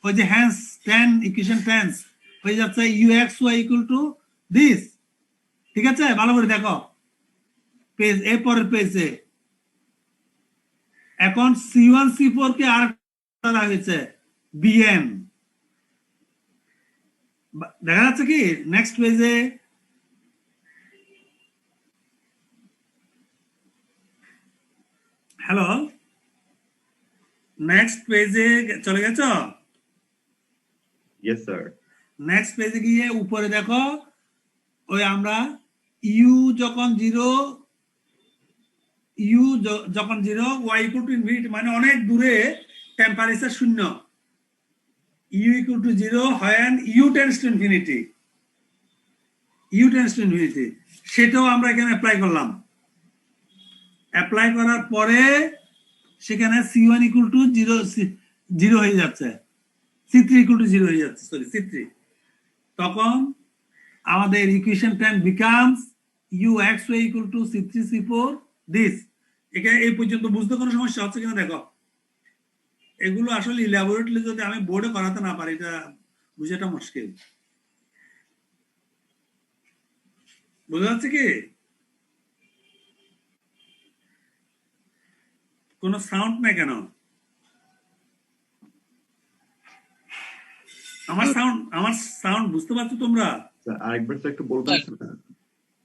Speaker 1: ওই যে হ্যান্স টেন ইকুয়েশন টেন্স হয়ে যাচ্ছে ux(y) ইকুয়াল টু দিস, ঠিক আছে? ভালো করে দেখো পেজ, এর পরের পেজে এখন c1 c4 কে আর করা হয়েছে bn, দেখা যাচ্ছে কি নেক্সট পেজে? হ্যালো, নেক্সট পেজে চলে গেছো?
Speaker 7: Yes sir.
Speaker 1: নেক্সট পেজে গিয়ে উপরে দেখো, ওই আমরা ইউ যখন 0, y ইকুয়াল টু ইনফিনিটি, মানে অনেক দূরে temperature 0, u equal to 0 when u tends to infinity, সেটাও আমরা এখানে অ্যাপ্লাই করলাম। অ্যাপ্লাই করার পরে সেখানে c1 ইকুয়াল টু 0 হয়ে যাচ্ছে, c3 ইকুয়াল টু 0 হয়ে যাচ্ছে, সরি c3। তখন আমাদের equation 10 becomes ux(y) equal to c3 c4 this. এখানে এই পর্যন্ত বুঝতে কোনো সমস্যা হচ্ছে কিনা দেখো। এগুলো আসলে ল্যাবরেটরি যদি আমি বোর্ডে করাতে না পারি, এটা বুঝাটা মুশকিল। বুঝা যাচ্ছে কি? কোনো সাউন্ড নাই কেন? আমার সাউন্ড বুঝতে পারছো তোমরা?
Speaker 7: স্যার আরেকবার তো একটু বলবেন স্যার?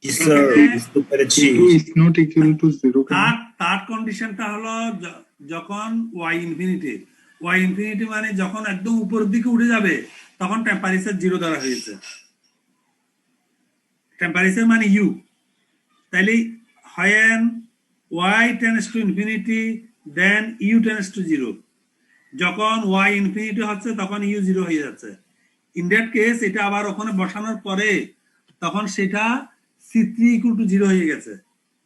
Speaker 3: স্যার বুঝতে পেরেছি।
Speaker 7: Is not equal to 0
Speaker 1: third কন্ডিশনটা হলো যখন y ইনফিনিটি, মানে যখন একদম উপরের দিকে উঠে যাবে তখন টেম্পারেচার 0 ধরা হয়েছে, টেম্পারেচার মানে u। তাইলে when y tends to infinity then u tends to 0, যখন y ইনফিনিটি হচ্ছে তখন u 0 হয়ে যাচ্ছে। ইন দ্যাট কেস এটা আবার ওখানে বসানোর পরে তখন সেটা c3 ইকুয়াল টু 0 হয়ে গেছে।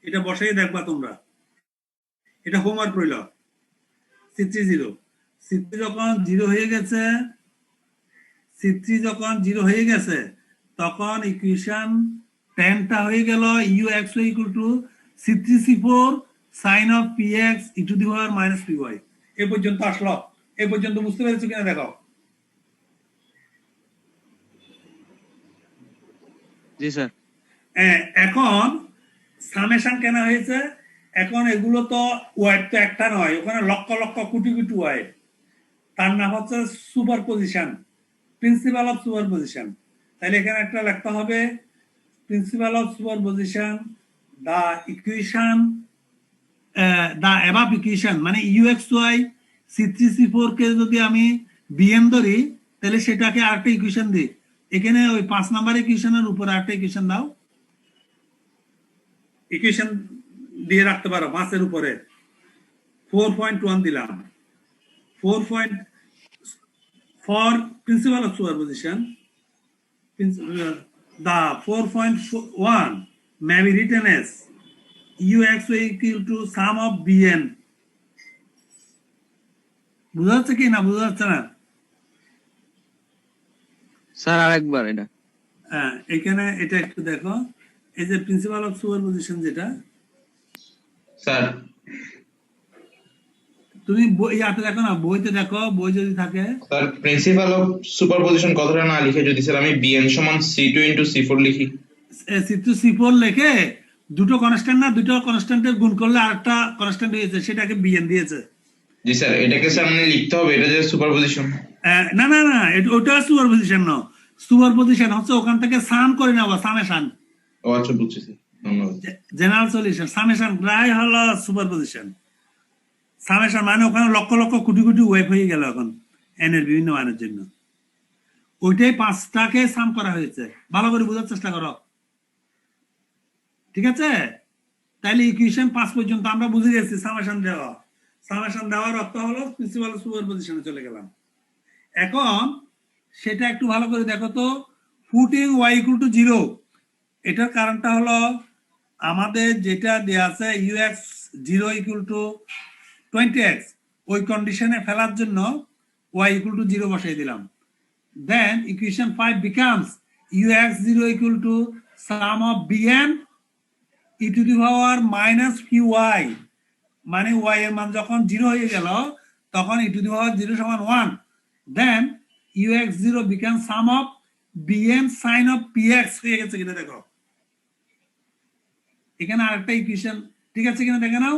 Speaker 1: এটা বসাই দেখবা তোমরা, এটা হোমওয়ার্ক রইল। c3 0, c3 যখন 0 হয়ে গেছে, তখন ইকুয়েশন 10টা হয়ে গেল ux(y) equal to c3 c4 sin of px e to the power minus py। এই পর্যন্ত আসলো, এই পর্যন্ত বুঝতে পেরেছো কিনা দেখো।
Speaker 2: জি স্যার।
Speaker 1: এখন সামেশন কেন হয়েছে? এখন এগুলো তো ওয়াইড তো একটা নয়, ওখানে লক্ষ লক্ষ কোটি কোটি ওয়াইড। তার নাম হচ্ছে সুপারপজিশন, প্রিন্সিপাল অফ সুপারপজিশন। তাহলে এখানে একটা লিখতে হবে principle of superposition, the equation, the above equation, মানে ux(y) c3 c4 কে যদি আমি bn ধরি, তাহলে সেটাকে আরেকটা ইকুয়েশন দিই। এখানে ওই 5 নাম্বার ইকুয়েশনের উপরে আরেকটা ইকুয়েশন দাও, ইকুয়েশন দিয়ে রাখতে পারো 5 এর উপরে 4.1 দিলাম। 4. for principle of superposition, the 4.1 may be written as ux(y) equal to sum of bn। বুঝা যাচ্ছে কি না? বুঝা যাচ্ছে না?
Speaker 2: স্যার আরেকবার এটা।
Speaker 1: হ্যাঁ, এখানে এটা একটু দেখো, এই যে প্রিন্সিপাল অফ সুপারপজিশন যেটা,
Speaker 8: স্যার
Speaker 1: তুমি ইয়াতে দেখো না, বইতে দেখো, বই যদি থাকে।
Speaker 8: স্যার প্রিন্সিপাল অফ সুপারপজিশন কথাটা না লিখে যদি স্যার আমি bn সমান c2 ইনটু c4 লিখি।
Speaker 1: C4 লেখে দুটো কনস্ট্যান্ট না, দুটো কনস্ট্যান্টের গুণ করলে আরেকটা কনস্ট্যান্ট হয়েছে, সেটাকে বিএন দিয়েছে।
Speaker 8: জি স্যার, এটাকে স্যার মানে লিখতে হবে, এটা যে সুপারপজিশন।
Speaker 1: না না না, ওটা সুপারপজিশন না, সুপারপজিশন হচ্ছে ওখান থেকে সাম করে নেওয়া, সামেশন।
Speaker 8: ও আচ্ছা, বুঝছি স্যার, ধন্যবাদ।
Speaker 1: জেনারেল সলিউশন, সামেশন প্রায় হলো সুপারপজিশন। সামেশন মানে ওখানে লক্ষ লক্ষ কোটি কোটি ওয়েভ হয়ে গেল এখন এন এর বিভিন্ন মানের জন্য। ওইটাই 5টাকে সাম করা হয়েছে, ভালো করে বোঝার চেষ্টা করো, ঠিক আছে? তাইলে ইকুয়েশন 5 পর্যন্ত আমরা বুঝে গেছি সামেশন দেওয়া। সামেশন দেওয়ার অর্থ হলো প্রিন্সিপাল সুপারপজিশনে চলে গেলাম। এখন সেটা একটু ভালো করে দেখো তো, ফুটিং y ইকুয়াল টু 0, এটার কারণটা হলো আমাদের যেটা দেয়া আছে ux 0 ইকুয়াল টু 20x, ওই কন্ডিশনে ফেলার জন্য y ইকুয়াল টু 0 বসাই দিলাম। দেন equation 5 becomes ux 0 equal to sum of bn e to the power minus py, মানে y এর মান যখন 0 হয়ে গেল তখন e to the power 0 সমান 1, then ux 0 becomes sum of bn sin of px হয়ে গেছে কিনা দেখো। এখানে আরেকটা ইকুয়েশন ঠিক আছে কিনা দেখে নাও,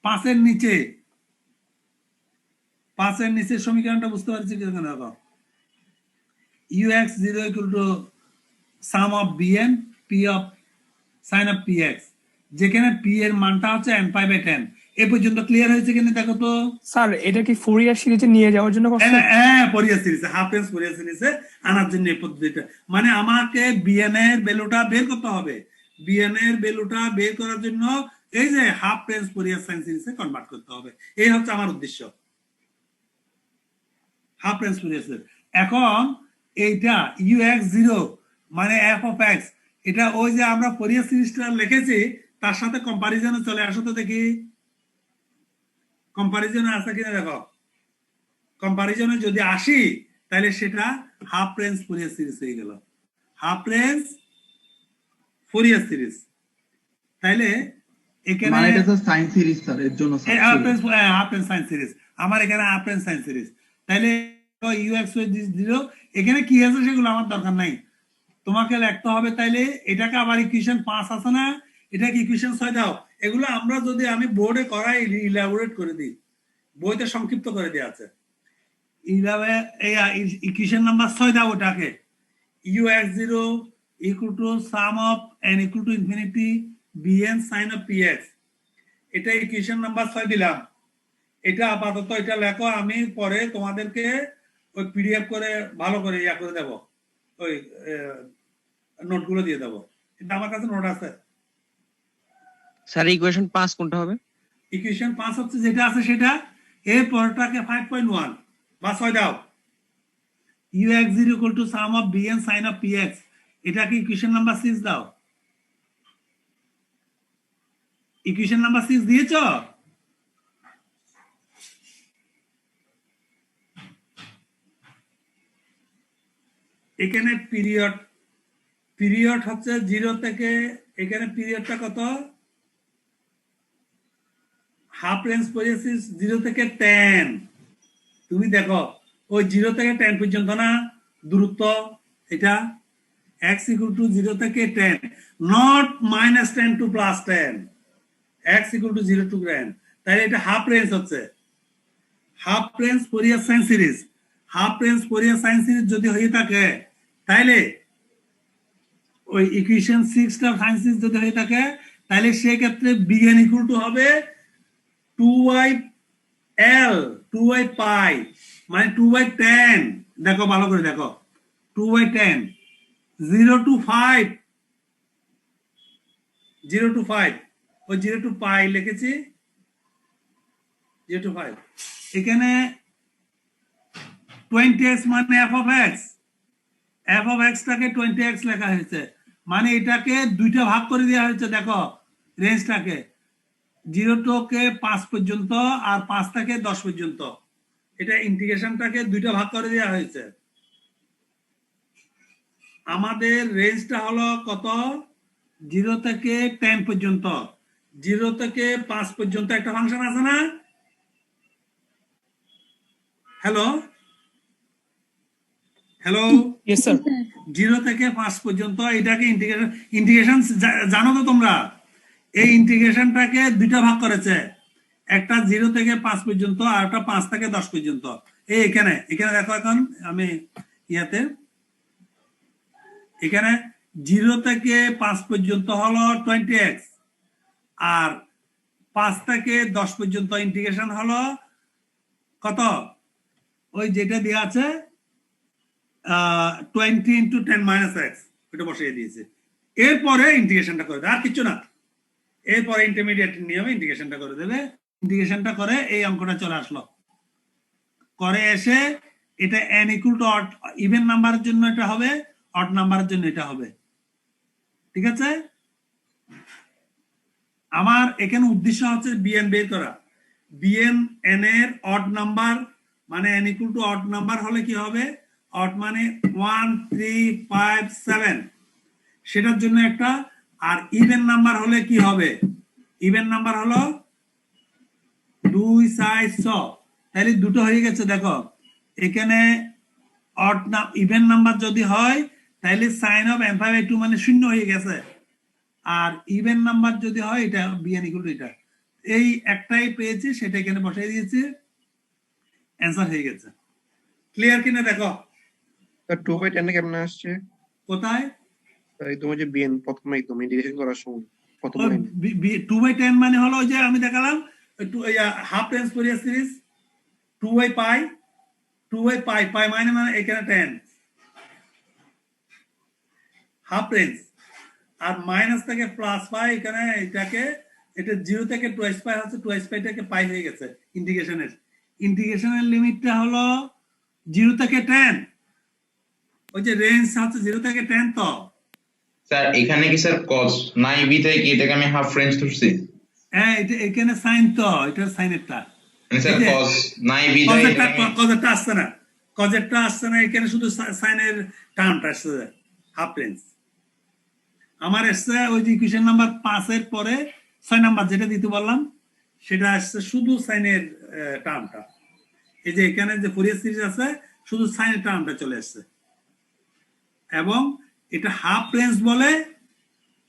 Speaker 1: 5 এর নিচে সমীকরণটা বুঝতে পারছি কিনা দেখো। ux 0 equal to sum of bn p of sin of px, যেখানে p এর মানটা হচ্ছে n/10। এই পর্যন্ত ক্লিয়ার হয়েছে কিনা দেখো তো।
Speaker 6: স্যার এটা কি ফুরিয়ার সিরিজে নিয়ে যাওয়ার জন্য করছেন?
Speaker 1: হ্যাঁ, ফোরিয়ার সিরিজে, হাফ রেঞ্জ ফোরিয়ার সিরিজে আনার জন্য এই পদ্ধতিটা, মানে আমাকে bn এর ভ্যালুটা বের করতে হবে। bn এর ভ্যালুটা বের করার জন্য এই যে হাফ রেঞ্জ ফোরিয়ার সাইন সিরিজে কনভার্ট করতে হবে, এই হচ্ছে আমার উদ্দেশ্য, হাফ রেঞ্জ ফোরিয়ার সিরিজ। এখন এইটা ux 0 মানে f of x, এটা ওই যে আমরা ফোরিয়ার সিরিজটা লিখেছি তার সাথে কম্পারিজনে চলে আসো তো দেখি, কম্পারিজনে আছে কিনা দেখো। কম্পারিজনে যদি আসি তাহলে সেটা হাফ রেঞ্জ ফোরিয়ার সিরিজ হয়ে গেল, হাফ রেঞ্জ ফোরিয়ার সিরিজ। তাইলে এখানে
Speaker 7: মানে এটা স্যার সাইন সিরিজ স্যার, এর জন্য
Speaker 1: হাফ রেঞ্জ সাইন সিরিজ, আমার এখানে হাফ রেঞ্জ সাইন সিরিজ। তাইলে ux 0 এখানে কি আছে সেগুলো আমার দরকার নাই, তোমাকে লিখতে হবে। তাইলে এটাকে আবার ইকুয়েশন 5 আছে না, এটাকে ইকুয়েশন 6 দাও। এগুলো আমরা যদি আমি বোর্ডে করাই ইলাবোরেট করে দিই, বইতে সংক্ষিপ্ত করে দেওয়া আছে। ইকুয়েশন নাম্বার 6 দাও ওটাকে, ux 0 equal to sum of n equal to infinity bn sin of px, এটা ইকুয়েশন নাম্বার 6 দিলাম। এটা আপাতত এটা লেখো, আমি পরে তোমাদেরকে ওই পিডিএফ করে ভালো করে ইয়া করে দেব, ওই নোটগুলো দিয়ে দেবো, কিন্তু আমার কাছে নোট আছে।
Speaker 2: স্যার ইকুয়েশন 5 কোনটা হবে?
Speaker 1: ইকুয়েশন 5 হচ্ছে যেটা আছে সেটা, এর পরটাকে 5.1 বা 6 দাও, ux 0 equal to sum of bn sin of px, এটাকে ইকুয়েশন নাম্বার 6 দাও। ইকুয়েশন নাম্বার 6 দিয়েছো? এখানে পিরিয়ড হচ্ছে 0 থেকে, এখানে পিরিয়ডটা কত, হাফ রেঞ্জ পড়েছে 0 থেকে 10। তুমি দেখো ওই 0 থেকে 10 পর্যন্ত না দূরত্ব, এটা x equal to 0 থেকে 10, not -10 to +10, x equal to 0 to 10। তাহলে এটা হাফ রেঞ্জ হচ্ছে, half range Fourier sine series. Half range Fourier sine series যদি হয়ে থাকে তাহলে ওই ইকুয়েশন 6টা সাইন সিরিজ যদি হয়ে থাকে তাহলে সেই ক্ষেত্রে bn ইকুয়াল টু হবে 2y/L 2y/π, মানে 2/10। দেখো ভালো করে দেখো, 2/10, 0 to 5, 0 to 5, ওই 0 to π লিখেছি, 0 to 5। এখানে 20x মানে f of x, f of x টাকে 20x লেখা হয়েছে, মানে এটাকে দুইটা ভাগ করে দেওয়া হয়েছে। দেখো রেঞ্জটাকে 0 থেকে 5 পর্যন্ত আর 5 থেকে 10 পর্যন্ত, এটা ইন্টিগ্রেশনটাকে দুইটা ভাগ করে দেওয়া হয়েছে। আমাদের রেঞ্জটা হলো কত, 0 থেকে 10 পর্যন্ত। 0 থেকে 5 পর্যন্ত একটা ফাংশন আছে না? হ্যালো হ্যালো,
Speaker 6: ইয়েস স্যার
Speaker 1: 0 থেকে 5 পর্যন্ত এটাকে ইন্টিগ্রেশন জানো তো তোমরা? এই ইন্টিগ্রেশনটাকে দুইটা ভাগ করেছে, একটা 0 থেকে 5 পর্যন্ত আর একটা 5 থেকে 10 পর্যন্ত। এই এখানে এখানে দেখো, এখন আমি ইয়াতে এখানে 0 থেকে 5 পর্যন্ত হলো 20x, আর 5 থেকে 10 পর্যন্ত ইন্টিগ্রেশন হলো কত, ওই যেটা দেওয়া আছে 20 ইন্টু 10 মাইনাস এক্স, ওটা বসিয়ে দিয়েছে। এরপরে ইন্টিগ্রেশনটা করে দেবে, আর কিছু না। এরপরে ইন্টারমিডিয়েট নিয়মে ইন্টিগ্রেশনটা করে দেবে। ইন্টিগ্রেশনটা করে এই অঙ্কটা চলে আসলো, করে এসে এটা n equal to odd, even নাম্বারের জন্য এটা হবে, অড নাম্বারের জন্য এটা হবে। ঠিক আছে, আমার এখানে উদ্দেশ্য হচ্ছে বিএন বের করা। বিএন এন এর অড নাম্বার মানে n equal to odd number হলে কি হবে, অড মানে 1 3 5 7, সেটার জন্য একটা। আর ইভেন নাম্বার হলে কি হবে, ইভেন নাম্বার হলো 2 4 6, তাহলে দুটো হয়ে গেছে। দেখো এখানে অড না ইভেন নাম্বার যদি হয় তাহলে সাইন অফ n5/2 মানে 0 হয়ে গেছে, আর ইভেন নাম্বার যদি হয় এটা বিএন ইকুয়াল টু এটা। এই একটাই পেয়েছি, সেটা এখানে বসাই দিয়েছি, অ্যান্সার হয়ে গেছে। ক্লিয়ার কিনা দেখো,
Speaker 9: 2/10 কেমন আসছে?
Speaker 1: কোথায়
Speaker 9: একদম ওই যে বিএন প্রথমে একদম ইন্টিগ্রেশন করার সময় প্রথম লাইন
Speaker 1: 2/10 মানে হলো ওই যে আমি দেখালাম হাফ রেঞ্জ ফুরিয়ার সিরিজ 2/পাই, 2/পাই, পাই মানে এখানে 10 হাফ রেঞ্জ, আর মাইনাস থেকে প্লাস পাই, এখানে এটাকে এটা 0 থেকে 2s পাই হচ্ছে, 2s পাইটাকে পাই হয়ে গেছে। ইন্টিগ্রেশনের লিমিটটা হলো 0 থেকে 10, ওই যে রেঞ্জ হচ্ছে 0 থেকে 10। তো
Speaker 8: স্যার এখানে কি স্যার cos নাই বি থেকে কি এটাকে আমি হাফ রেঞ্জ ধরছি?
Speaker 1: হ্যাঁ, এটা এখানে সাইন, তো এটা সাইনেরটা,
Speaker 8: মানে স্যার
Speaker 1: এই যে
Speaker 8: cos নাই বি থেকে
Speaker 1: কজেরটা আসছে না, কজেরটা আসছে না, এখানে শুধু সাইনের টার্মটা আসছে হাফ রেঞ্জ। আমার এসছে ওই যে ইকুয়েশন নাম্বার 5 এর পরে 6 নাম্বার যেটা দিতে বললাম, সেটা আসছে শুধু সাইনের টার্মটা। এই যে এখানে যে ফুরিয়ার সিরিজ আছে, শুধু সাইনের টার্মটা চলে আসছে। এবং এটা হাফ রেঞ্জ বলে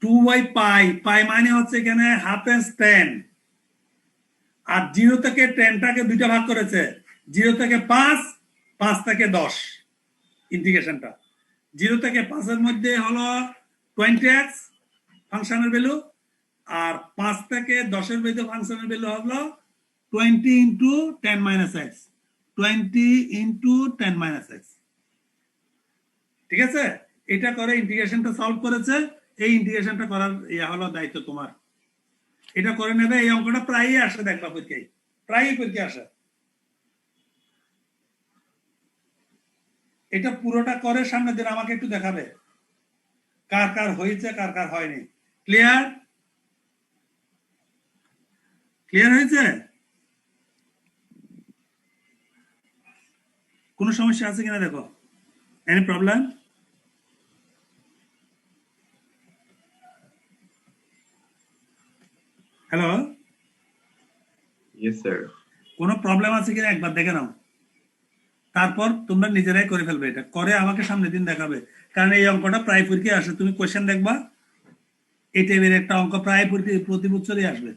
Speaker 1: 2/পাই, পাই মানে হচ্ছে এখানে হাফ রেঞ্জ 10, আর 0 থেকে 10টাকে দুইটা ভাগ করেছে, 0 থেকে 5, 5 থেকে 10 ইন্টিগ্রেশনটা। 0 থেকে 5 এর মধ্যে হলো 20x ফাংশনের ভ্যালু, আর 5 থেকে 10 এর মধ্যে ফাংশনের ভ্যালু হলো 20 into 10 minus x, 20 into 10 minus x. ঠিক আছে, এটা করে ইন্টিগ্রেশনটা সলভ করেছে। এই ইন্টিগ্রেশনটা করার ইয়া হলো দায়িত্ব তোমার, এটা করে নেবে। এই অঙ্কটা প্রায়ই আসে, দেখবা পরীক্ষায়, প্রায়ই পরীক্ষায় আসে। এটা পুরোটা করে সামনের দিন আমাকে একটু দেখাবে কার কার হয়েছে, কার কার হয়নি। ক্লিয়ার, ক্লিয়ার হয়েছে? কোনো সমস্যা আছে কিনা দেখো, any problem? Hello,
Speaker 3: Yes, sir.
Speaker 1: কোনো প্রবলেম আছে কিনা একবার দেখে নাও, তারপর তোমরা নিজেরাই করে ফেলবে। এটা করে আমাকে সামনের দিন দেখাবে, কারণ এই অঙ্কটা প্রায় পরীক্ষায় আসে। তুমি কোশ্চেন দেখবা, এই টাইপের একটা অঙ্ক প্রায় প্রতি বছরই আসবে।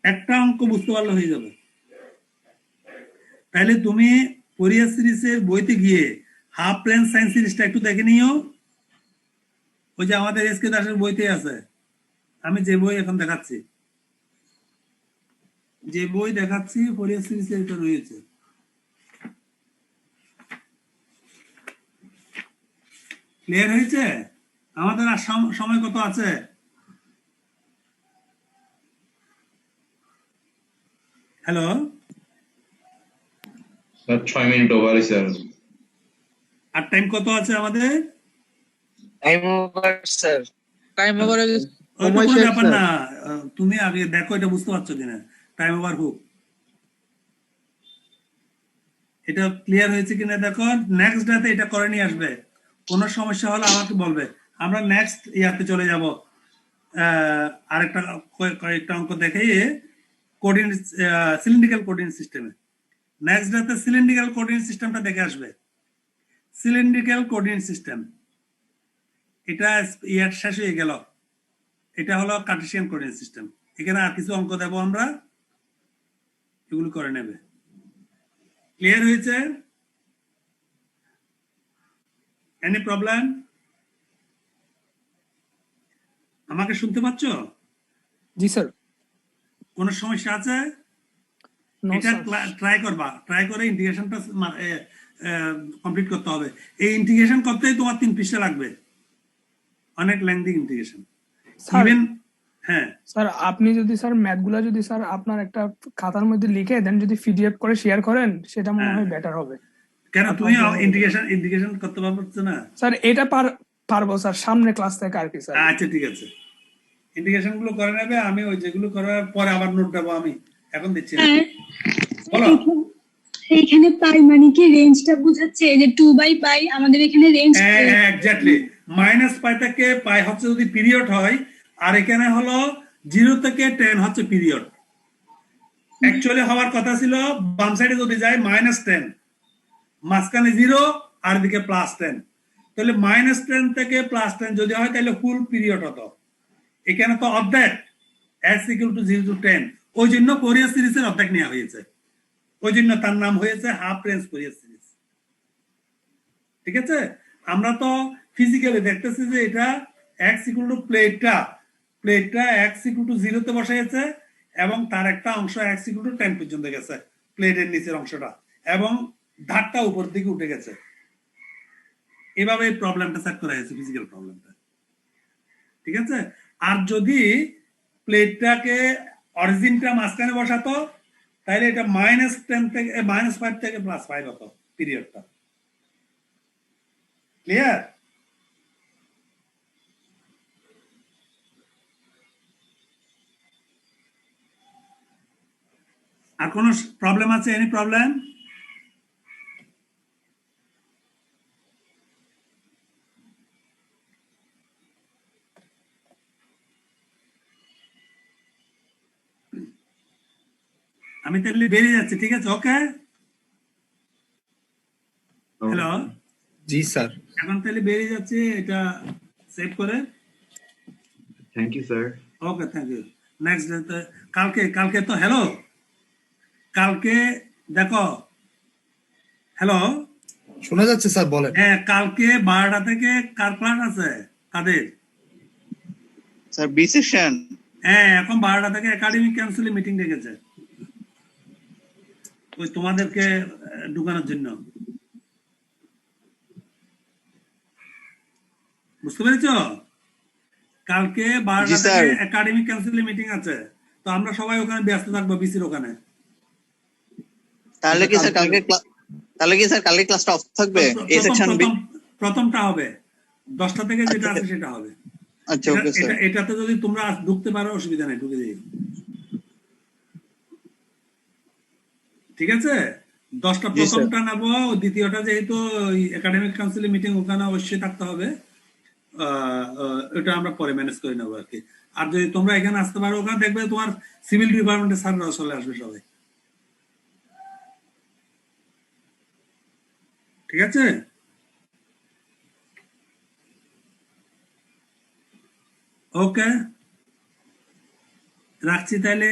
Speaker 1: একটা অঙ্ক বুঝতে পারলে হয়ে যাবে। তাহলে তুমি ফুরিয়ার সিরিজের বইতে গিয়ে হাফ রেঞ্জ সাইন সিরিজটা একটু দেখে নিও, ওই যে আমাদের এসকে দাসের বইতে আছে। আমি যে বই এখন দেখাচ্ছি, যে বই দেখাচ্ছি ফুরিয়ার সিরিজে এটা রয়েছে। ক্লিয়ার হয়েছে? আমাদের আর সময় কত আছে? Hello,
Speaker 8: sir 6 minute over sir.
Speaker 1: আর টাইম কত আছে আমাদের?
Speaker 4: Time over sir, time over
Speaker 1: ওই তো কোনো ব্যাপার না, তুমি আগে দেখো এটা বুঝতে পারছো কিনা। টাইম ওভার হোক, এটা ক্লিয়ার হয়েছে কিনা দেখো। নেক্সট ডেতে এটা করে নিয়ে আসবে, কোনো সমস্যা হলে আমাকে বলবে। আমরা নেক্সট ইয়াতে চলে যাব, আরেকটা কয়েকটা অঙ্ক দেখে কোঅর্ডিনেট সিলিন্ড্রিক্যাল কোঅর্ডিনেট সিস্টেমে। নেক্সট ডেতে সিলিন্ড্রিক্যাল কোঅর্ডিনেট সিস্টেমটা দেখে আসবে। সিলিন্ড্রিক্যাল কোঅর্ডিনেট সিস্টেম এটা ইয়ার শেষ হয়ে গেল। এটা হলো কার্টেসিয়ান কোঅর্ডিনেট সিস্টেম। এখানে আর কিছু অঙ্ক দেবো আমরা, এগুলো করে নেবে। ক্লিয়ার হয়েছে? Any problem? আমাকে শুনতে পাচ্ছ?
Speaker 6: জি স্যার।
Speaker 1: কোনো সমস্যা আছে?
Speaker 6: নো
Speaker 1: এটা
Speaker 6: স্যার।
Speaker 1: ট্রাই করবা, ট্রাই করে ইন্টিগ্রেশনটা কমপ্লিট করতে হবে। এই ইন্টিগ্রেশন করতেই তোমার 3 পৃষ্ঠা লাগবে, অনেক লেংদি ইন্টিগ্রেশন।
Speaker 6: স্যার
Speaker 1: ইভেন হ্যাঁ
Speaker 6: স্যার আপনি যদি স্যার ম্যাথগুলা যদি স্যার আপনার একটা খাতার মধ্যে লিখে দেন, যদি পিডিএফ করে শেয়ার করেন, সেটা মনে হয় বেটার হবে।
Speaker 1: কেন তুমি
Speaker 6: আপনার
Speaker 1: ইন্টিগ্রেশন করতে পারছো না?
Speaker 6: স্যার এটা পারবো স্যার, সামনে ক্লাস থেকে আর কি স্যার।
Speaker 1: আচ্ছা ঠিক আছে, ইন্টিগ্রেশন গুলো করে নেবে। আমি ওই যেগুলো করার পরে আবার নোট দেবো, আমি এখন দিচ্ছি না। বলো।
Speaker 10: এইখানে পাই মানে কি রেঞ্জটা বোঝাচ্ছে, এই যে 2/পাই আমাদের এখানে রেঞ্জ।
Speaker 1: এক্স্যাক্টলি, মাইনাস পাই থেকে পাই হচ্ছে যদি পিরিয়ড হয়, আর এখানে হলো 0 থেকে 10 হচ্ছে পিরিয়ড। অ্যাকচুয়ালি হওয়ার কথা ছিল বাম সাইডে যদি যায় -10, মাঝখানে 0 আর এদিকে +10, তাহলে -10 থেকে +10 যদি হয় তাহলে ফুল পিরিয়ড হতো। এখানে তো অর্ধেক, x = 0 to 10, ওই জন্য ফোরিয়ার সিরিজের অর্ধেক নেওয়া হয়েছে। ওই জন্য তার নাম হয়েছে হাফ রেঞ্জ ফোরিয়ার সিরিজ। ঠিক আছে? আমরা তো ফিজিক্যালি দেখতেছি যে এটা x = প্লেটটা x = 0 তে বসাইছে, এবং তার একটা অংশ x = 10 পর্যন্ত গেছে, প্লেটের নিচের অংশটা, এবং ধারটা উপর দিকে উঠে গেছে। এভাবে এই প্রবলেমটা সেট করা হয়েছে, ফিজিক্যাল প্রবলেমটা। ঠিক আছে? আর যদি প্লেটটাকে অরিজিনটা মাঝখানে বসাতো, তাহলে এটা -10 থেকে -5 থেকে +5 হতো পিরিয়ডটা। ক্লিয়ার? আর কোন প্রবলেম আছে? Any problem? আমি তাহলে বেরিয়ে যাচ্ছি, ঠিক আছে? ওকে, হ্যালো,
Speaker 3: জি স্যার।
Speaker 1: এখন তাহলে বেরিয়ে যাচ্ছি, এটা সেভ করে।
Speaker 7: Thank you sir.
Speaker 1: Okay, thank you. Next day কালকে তো হ্যালো, কালকে দেখো, হ্যালো,
Speaker 3: শোনা যাচ্ছে স্যার, বলেন।
Speaker 1: হ্যাঁ, কালকে 12টা থেকে কার ক্লাস আছে? কাদের?
Speaker 4: Sir B section.
Speaker 1: হ্যাঁ, এখন 12টা থেকে একাডেমিক কাউন্সিলে মিটিং ডেকেছে, ওই তোমাদেরকে ঢুকানোর জন্য। বুঝতে পেরেছো? কালকে 12টা থেকে একাডেমিক কাউন্সিলে মিটিং আছে, তো আমরা সবাই ওখানে ব্যস্ত থাকবো, বিসির ওখানে।
Speaker 4: তাহলে কি স্যার কালকে ক্লাসটা অফ থাকবে? এ সেকশন বি
Speaker 1: প্রথমটা হবে 10টা থেকে, যেটা আছে সেটা হবে।
Speaker 4: আচ্ছা ওকে স্যার।
Speaker 1: এটাতে যদি তোমরা ঢুকতে পারো অসুবিধা নেই, ঢুকে যাই। ঠিক আছে? 10টা প্রথমটা নেবো, দ্বিতীয়টা যেহেতু একাডেমিক কাউন্সিলের মিটিং, ওখানে অবশ্যই থাকতে হবে। এটা আমরা পরে ম্যানেজ করে নেবো আর কি। আর যদি তোমরা এখানে আসতে পারো, ওখানে দেখবে তোমার সিভিল ডিপার্টমেন্টের স্যাররা চলে আসবে সবাই। ঠিক আছে? ওকে, রাখছি তাহলে।